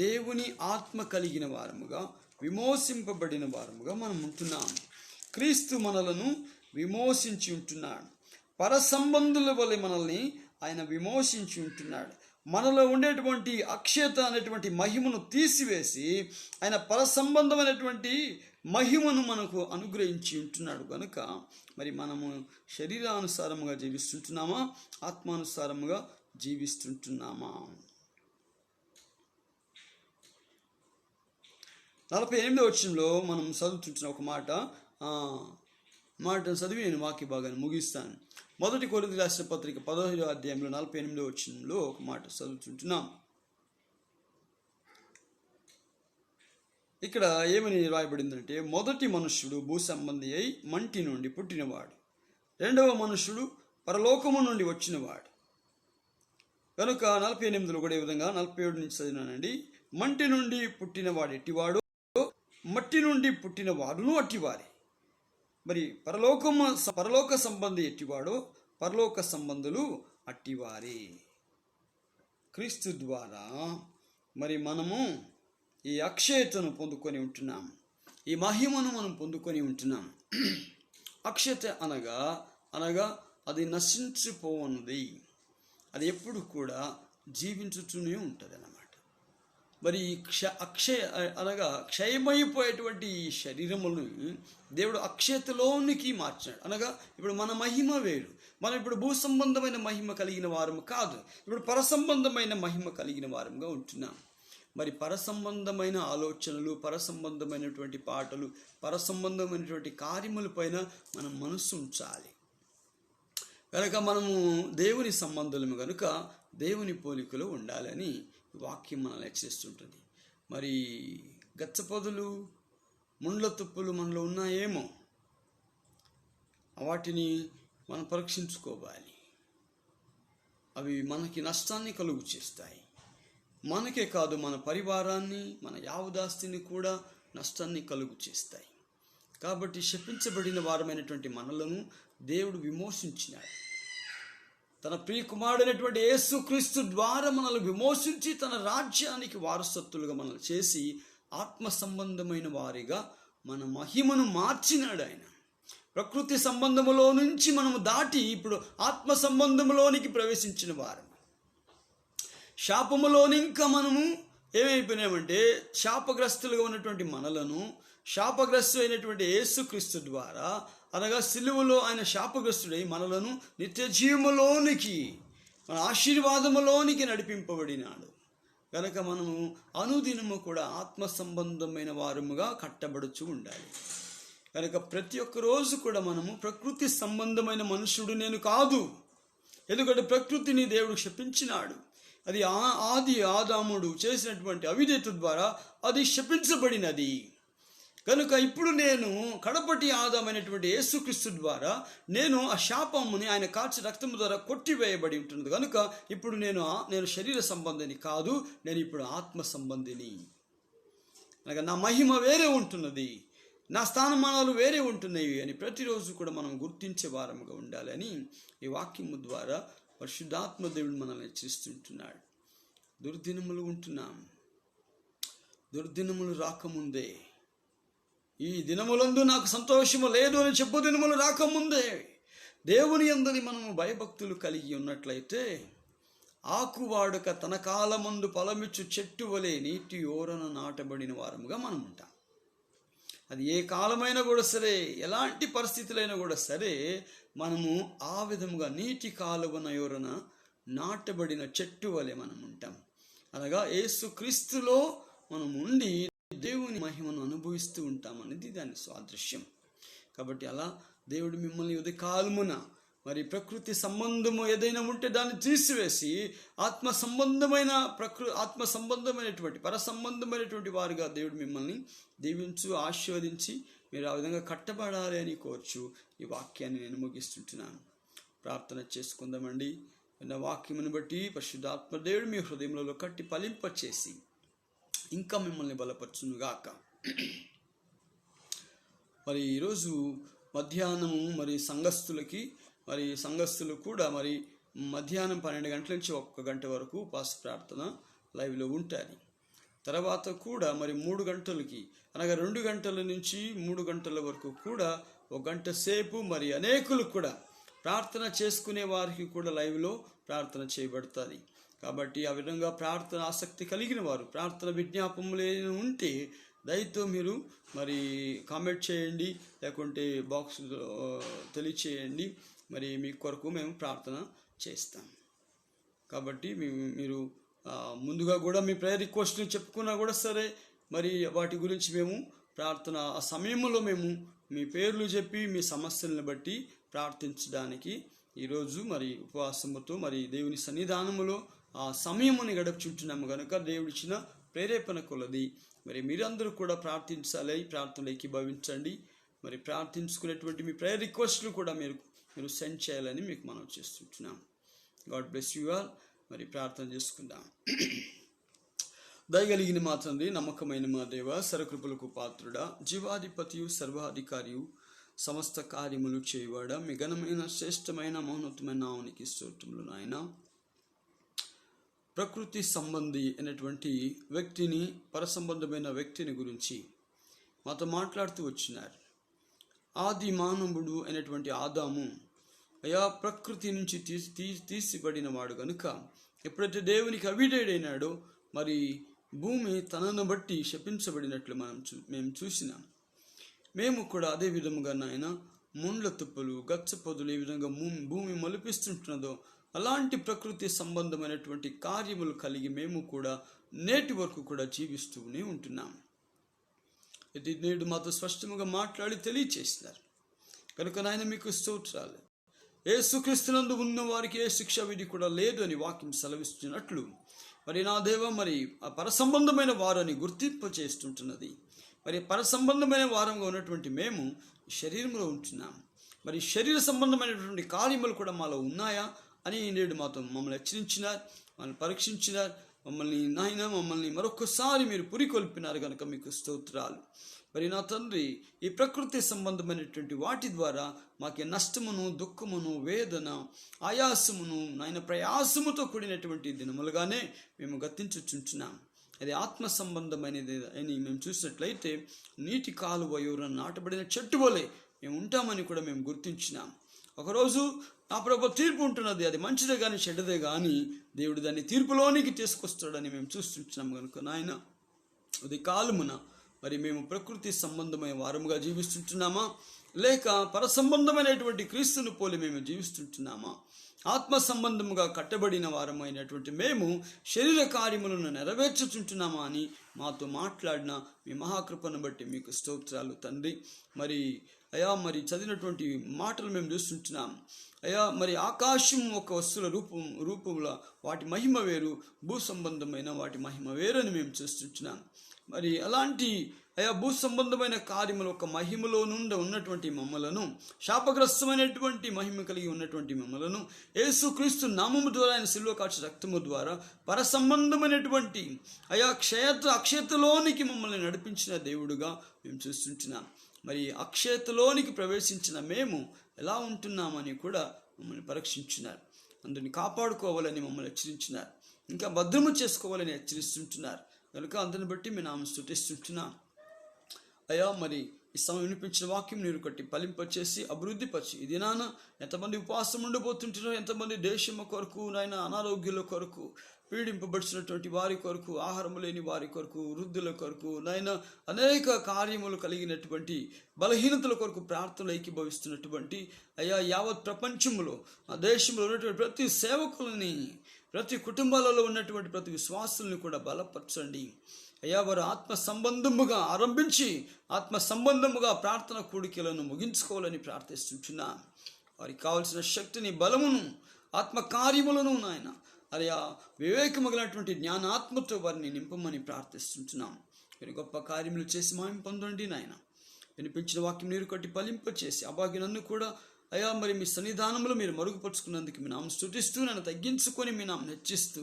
దేవుని ఆత్మ కలిగిన వారముగా, విమోచింపబడిన వారముగా మనం ఉంటున్నాము. క్రీస్తు మనలను విమోచించి ఉంటున్నాడు. పరసంబంధుల వలె మనల్ని ఆయన విమోచించి ఉంటున్నాడు. మనలో ఉండేటువంటి అక్షయత అనేటువంటి మహిమను తీసివేసి ఆయన పరసంబంధమైనటువంటి మహిమను మనకు అనుగ్రహించి ఉంటున్నాడు. కనుక మరి మనము శరీరానుసారముగా జీవిస్తుంటున్నామా, ఆత్మానుసారముగా జీవిస్తుంటున్నామా? 48వ వచనంలో మనం చదువుతుంటున్న ఒక మాట చదివి నేను వాక్య భాగాన్ని ముగిస్తాను. 1 కొరింథీయులకు రాసిన పత్రిక 15వ అధ్యాయంలో 48వ వచనంలో ఒక మాట చదువుతుంటున్నాం. ఇక్కడ ఏమని రాయబడిందంటే, మొదటి మనుష్యుడు భూ సంబంధి అయి మంటి నుండి పుట్టినవాడు, రెండవ మనుష్యుడు పరలోకము నుండి వచ్చినవాడు. కనుక 48లో కూడా ఈ విధంగా 47 నుంచి చదివినానండి. మంటి నుండి పుట్టినవాడు ఎట్టివాడు, మట్టి నుండి పుట్టిన వాడును అట్టివారే. మరి పరలోక సంబంధి ఎట్టివాడో పరలోక సంబంధులు అట్టివారే. క్రీస్తు ద్వారా మరి మనము ఈ అక్షయతను పొందుకొని ఉంటున్నాం, ఈ మహిమను మనం పొందుకొని ఉంటున్నాం. అక్షయత అనగా అది నశించిపోవన్నది, అది ఎప్పుడు కూడా జీవించుతూనే ఉంటుంది అన్నమాట. మరి క్షయమైపోయేటువంటి ఈ శరీరములను దేవుడు అక్షయతలోనికి మార్చాడు. అనగా ఇప్పుడు మన మహిమ వేరు. మనం ఇప్పుడు భూ సంబంధమైన మహిమ కలిగిన వారము కాదు, ఇప్పుడు పరసంబంధమైన మహిమ కలిగిన వారముగా ఉంటున్నాం. మరి పరసంబంధమైన ఆలోచనలు, పరసంబంధమైనటువంటి పాటలు, పరసంబంధమైనటువంటి కార్యముల పైన మనం మనస్సు ఉంచాలి. కనుక మనము దేవుని సంబంధులము కనుక దేవుని పోలికలో ఉండాలని వాక్యం మనల్ని హెచ్చరిస్తుంటుంది. మరి గచ్చపొదలు, ముండ్ల తుప్పులు మనలో ఉన్నాయేమో, వాటిని మనం పరీక్షించుకోవాలి. అవి మనకి నష్టాన్ని కలుగు చేస్తాయి. మనకే కాదు, మన పరివారాన్ని, మన యావదాస్తిని కూడా నష్టాన్ని కలుగు చేస్తాయి. కాబట్టి శపించబడిన వారమైనటువంటి మనలను దేవుడు విమోచించినాడు. తన ప్రియ కుమారుడైనటువంటి యేసుక్రీస్తు ద్వారా మనల్ని విమోచించి తన రాజ్యానికి వారసత్తులుగా మనల్ని చేసి ఆత్మ సంబంధమైన వారిగా మన మహిమను మార్చినాడు ఆయన. ప్రకృతి సంబంధములో నుంచి మనము దాటి ఇప్పుడు ఆత్మ సంబంధములోనికి ప్రవేశించిన వారు. శాపములోని ఇంకా మనము ఏమైపోయినామంటే, శాపగ్రస్తులుగా ఉన్నటువంటి మనలను శాపగ్రస్తు అయినటువంటి యేసుక్రీస్తు ద్వారా, అనగా సిలువలో ఆయన శాపగ్రస్తుడై మనలను నిత్య జీవములోనికి, మన ఆశీర్వాదములోనికి నడిపింపబడినాడు. కనుక మనము అనుదినము కూడా ఆత్మ సంబంధమైన వారముగా కట్టబడుచు ఉండాలి. కనుక ప్రతి ఒక్క రోజు కూడా మనము ప్రకృతి సంబంధమైన మనుషుడు నేను కాదు, ఎందుకంటే ప్రకృతిని దేవుడు శపించినాడు. అది ఆది ఆదాముడు చేసినటువంటి అవిధేయత ద్వారా అది శపించబడినది. కనుక ఇప్పుడు నేను కడపటి ఆదామైనటువంటి యేసుక్రీస్తు ద్వారా నేను ఆ శాపముని ఆయన కాల్చి రక్తము ద్వారా కొట్టివేయబడి ఉంటుంది. కనుక ఇప్పుడు నేను శరీర సంబంధిని కాదు, నేను ఇప్పుడు ఆత్మ సంబంధిని. అనగా నా మహిమ వేరే ఉంటున్నది, నా స్థానమానాలు వేరే ఉంటున్నాయి అని ప్రతిరోజు కూడా మనం గుర్తించే వారముగా ఉండాలని ఈ వాక్యము ద్వారా పరిశుద్ధాత్మ దేవుడు మనల్ని హెచ్చరిస్తుంటున్నాడు. దుర్దినములు ఉంటున్నాం. దుర్దినములు రాకముందే, ఈ దినములందు నాకు సంతోషము లేదు అని చెప్పు దినములు రాకముందే దేవుని యందు మనము భయభక్తులు కలిగి ఉన్నట్లయితే ఆకువాడుక తన కాలమందు ఫలమిచ్చు చెట్టు వలె నీటి ఓరన నాటబడిన వారముగా మనం ఉంటాం. అది ఏ కాలమైనా కూడా సరే, ఎలాంటి పరిస్థితులైనా కూడా సరే, మనము ఆ విధముగా నీటి కాలువన ఓరన నాటబడిన చెట్టు వలె మనం ఉంటాం. అనగా యేసుక్రీస్తులో మనం ఉండి దేవుని మహిమను అనుభవిస్తూ ఉంటామనేది దాని సాదృశ్యం. కాబట్టి అలా దేవుడు మిమ్మల్ని ఉదయకాలమున మరి ప్రకృతి సంబంధము ఏదైనా ఉంటే దాన్ని తీసివేసి ఆత్మ సంబంధమైనటువంటి పర సంబంధమైనటువంటి వారుగా దేవుడు మిమ్మల్ని దీవించు, ఆశీర్వదించి మీరు ఆ విధంగా కట్టబడాలి అని కోర్చు ఈ వాక్యాన్ని నేను ముగిస్తుంటున్నాను. ప్రార్థన చేసుకుందామండి. విన్న వాక్యమును బట్టి పరిశుద్ధాత్మ దేవుడు మీ హృదయంలో కట్టి ఫలింపచేసి ఇంకా మిమ్మల్ని బలపరచునుగాక. మరి ఈరోజు మధ్యాహ్నము మరి సంఘస్థులు కూడా మరి మధ్యాహ్నం 12 గంటల నుంచి 1 గంట వరకు ఉపవాస ప్రార్థన లైవ్లో ఉంటుంది. తర్వాత కూడా మరి 3 గంటలకి, అనగా 2 గంటల నుంచి 3 గంటల వరకు కూడా 1 గంట సేపు మరి అనేకులు కూడా ప్రార్థన చేసుకునే వారికి కూడా లైవ్లో ప్రార్థన చేయబడుతుంది. కాబట్టి ఆ విధంగా ప్రార్థన ఆసక్తి కలిగిన వారు, ప్రార్థన విజ్ఞాపములు ఉంటే దయతో మీరు మరి కామెంట్ చేయండి, లేకుంటే బాక్స్లో తెలియచేయండి. మరి మీ కొరకు మేము ప్రార్థన చేస్తాం. కాబట్టి మీరు ముందుగా కూడా మీ ప్రేయర్ రిక్వెస్ట్ని చెప్పుకున్నా కూడా సరే, మరి వాటి గురించి మేము ప్రార్థన ఆ సమయంలో మేము మీ పేర్లు చెప్పి మీ సమస్యలను బట్టి ప్రార్థించడానికి ఈరోజు మరి ఉపవాసముతో మరి దేవుని సన్నిధానములో ఆ సమయముని గడుపుచుంటున్నాము. కనుక దేవుడిచ్చిన ప్రేరేపణ కొలది మరి మీరందరూ కూడా ప్రార్థించాలి, ప్రార్థనలు ఏకీభవించండి. మరి ప్రార్థించుకునేటువంటి మీ ప్రేయర్ రిక్వెస్ట్లు కూడా మీరు సెండ్ చేయాలని మీకు మనం చేస్తుంటున్నాం. God bless you all. మరి ప్రార్థన చేసుకుందాం. దయగలిగిన మా తండ్రి, నమ్మకమైన మా దేవ, సర్వకృపలకు పాత్రుడా, జీవాధిపతియు సర్వాధికారియు సమస్త కార్యములు చేయవాడా, మీ ఘనమైన శ్రేష్టమైన మహోన్నతమైన నామమునికి స్తోత్రములు నాయన. ప్రకృతి సంబంధి అయినటువంటి వ్యక్తిని, పరసంబంధమైన వ్యక్తిని గురించి మాతో మాట్లాడుతూ వచ్చినారు. ఆది మానవుడు అయినటువంటి ఆదాము అయా ప్రకృతి నుంచి తీసిబడిన వాడు కనుక ఎప్పుడైతే దేవునికి అవిధేయుడైనాడో మరి భూమి తనను బట్టి శపించబడినట్లు మేము చూసినాం. మేము కూడా అదే విధముగా నాయన ముండ్ల తుప్పలు, గచ్చ పొదలు ఏ విధంగా భూమి మొలిపిస్తుంటున్నదో అలాంటి ప్రకృతి సంబంధమైనటువంటి కార్యములు కలిగి మేము కూడా నేటి వరకు కూడా జీవిస్తూనే ఉంటున్నాం. ఇది నేడు మాతో స్పష్టంగా మాట్లాడి తెలియచేసినారు. కనుక నాయన మీకు స్తోత్రాలు. యేసుక్రీస్తునందు ఉన్న వారికి ఏ శిక్షా విధి కూడా లేదు అని వాక్యం సెలవిస్తున్నట్లు మరి నా దేవ, మరి ఆ పరసంబంధమైన వారు అని గుర్తింపు చేస్తుంటున్నది. మరి పరసంబంధమైన వారంగా ఉన్నటువంటి మేము శరీరంలో ఉంటున్నాం. మరి శరీర సంబంధమైనటువంటి కార్యములు కూడా మాలో ఉన్నాయా అని నేడు మాతో మమ్మల్ని హెచ్చరించినారు, మమ్మల్ని పరీక్షించినారు. మమ్మల్ని మరొకసారి మీరు పురికొల్పినారు కనుక మీకు స్తోత్రాలు. మరి నా తండ్రి, ఈ ప్రకృతి సంబంధమైనటువంటి వాటి ద్వారా మాకే నష్టమును, దుఃఖమును, వేదన, ఆయాసమును, నాయన ప్రయాసముతో కూడినటువంటి దినములుగానే మేము గతించుచుంటున్నాం. అది ఆత్మ సంబంధమైనది అని మేము చూసినట్లయితే నీటి కాలువ ఎవరన్నా నాటబడిన చెట్టు వలె మేము ఉంటామని కూడా మేము గుర్తించినాం. ఒకరోజు నా ప్రభు తీర్పు ఉంటున్నది, అది మంచిదే కానీ చెడ్డదే కానీ దేవుడు దాన్ని తీర్పులోనికి తీసుకొస్తాడని మేము చూస్తుంటున్నాం. కనుక నాయన అది కాలమున మరి మేము ప్రకృతి సంబంధమైన వారముగా జీవిస్తుంటున్నామా, లేక పరసంబంధమైనటువంటి క్రీస్తును పోలి మేము జీవిస్తుంటున్నామా? ఆత్మ సంబంధముగా కట్టబడిన వారమైనటువంటి మేము శరీర కార్యములను నెరవేర్చుచుంటున్నామా అని మాతో మాట్లాడిన మీ మహాకృపను బట్టి మీకు స్తోత్రాలు తండ్రి. మరి అయా, మరి చదివినటువంటి మాటలు మేము చూస్తుంటున్నాం. అయా, మరి ఆకాశం ఒక వస్తువుల రూపంలో వాటి మహిమ వేరు, భూ సంబంధమైన వాటి మహిమ వేరు అని మేము చూస్తుంటున్నాం. మరి అలాంటి అయా భూ సంబంధమైన కార్యములు ఒక మహిమలో నుండి ఉన్నటువంటి మమ్మలను, శాపగ్రస్తమైనటువంటి మహిమ కలిగి ఉన్నటువంటి మమ్మలను యేసుక్రీస్తు నామము ద్వారా, ఆయన సిలువ కాల్చిన రక్తము ద్వారా పర సంబంధమైనటువంటి అయా అక్షయతలోనికి మమ్మల్ని నడిపించిన దేవుడుగా మేము చూస్తుంటున్నాం. మరి అక్షయతలోనికి ప్రవేశించిన మేము ఎలా ఉంటున్నామని కూడా మమ్మల్ని పరీక్షించినారు. అందరిని కాపాడుకోవాలని మమ్మల్ని హెచ్చరించినారు. ఇంకా భద్రము చేసుకోవాలని హెచ్చరిస్తుంటున్నారు. కనుక అందరిని బట్టి మేము నామం స్తుతిస్తుంటున్నాం. అయ్యా మరి ఈ సమయం వినిపించిన వాక్యం నీరు కట్టి ఫలింపచేసి అభివృద్ధిపరిచి ఈ దినాన ఎంతమంది ఉపవాసం ఉండిపోతుంటారో, ఎంతమంది దేశము కొరకు నాయన అనారోగ్యుల కొరకు, పీడింపబడిచినటువంటి వారి కొరకు, ఆహారము లేని వారి కొరకు, వృద్ధుల కొరకు, నాయన అనేక కార్యములు కలిగినటువంటి బలహీనతల కొరకు ప్రార్థనలు ఏకీభవిస్తున్నటువంటి అయ్యా యావత్ ప్రపంచంలో ఆ దేశంలో ఉన్నటువంటి ప్రతి సేవకులని, ప్రతి కుటుంబాలలో ఉన్నటువంటి ప్రతి విశ్వాసుల్ని కూడా బలపరచండి అయ్యా. వారు ఆత్మ సంబంధముగా ఆరంభించి ఆత్మ సంబంధముగా ప్రార్థన కూడికలను ముగించుకోవాలని ప్రార్థిస్తుంటున్నా. వారికి కావలసిన శక్తిని, బలమును, ఆత్మ కార్యములను నాయన అయ్యా వివేకమగినటువంటి జ్ఞానాత్మతో వారిని నింపమని ప్రార్థిస్తుంటున్నాం. మీరు గొప్ప కార్యములు చేసి మాయం పొందండి నాయన. వినిపించిన వాక్యం నీరు కట్టి ఫలింపచేసి అభాగ్యనన్ను కూడా అయ్యా మరి మీ సన్నిధానంలో మీరు మరుగుపరుచుకున్నందుకు మీ నామం స్తుతిస్తూ, నన్ను తగ్గించుకొని మీ నామం హెచ్చిస్తూ,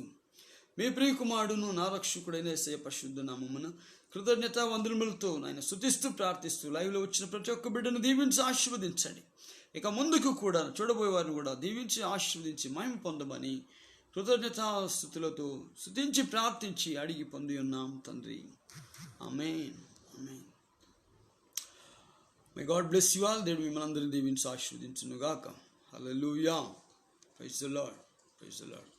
మీ ప్రియకుమారుడును నా రక్షకుడైన యేసయ్య పరిశుద్ధ నామమున కృతజ్ఞత వందనములతో నాయన స్తుతిస్తూ ప్రార్థిస్తూ లైవ్లో వచ్చిన ప్రతి ఒక్క బిడ్డను దీవించి ఆశీర్వదించండి. ఇక ముందుకు కూడా చూడబోయే వారిని కూడా దీవించి ఆశీర్వదించి మహిమ పొందమని కృతజ్ఞతాస్తుతులతో స్తుతించి ప్రార్థించి అడిగి పొంది ఉన్నాం తండ్రి. ఆమేన్. ఆమేన్. May God bless you all. దేవుడు మిమ్మల్ని అందరినీ దీవించి ఆశీర్వదించును గాక. హల్లెలూయా. Praise the Lord. Praise the lord.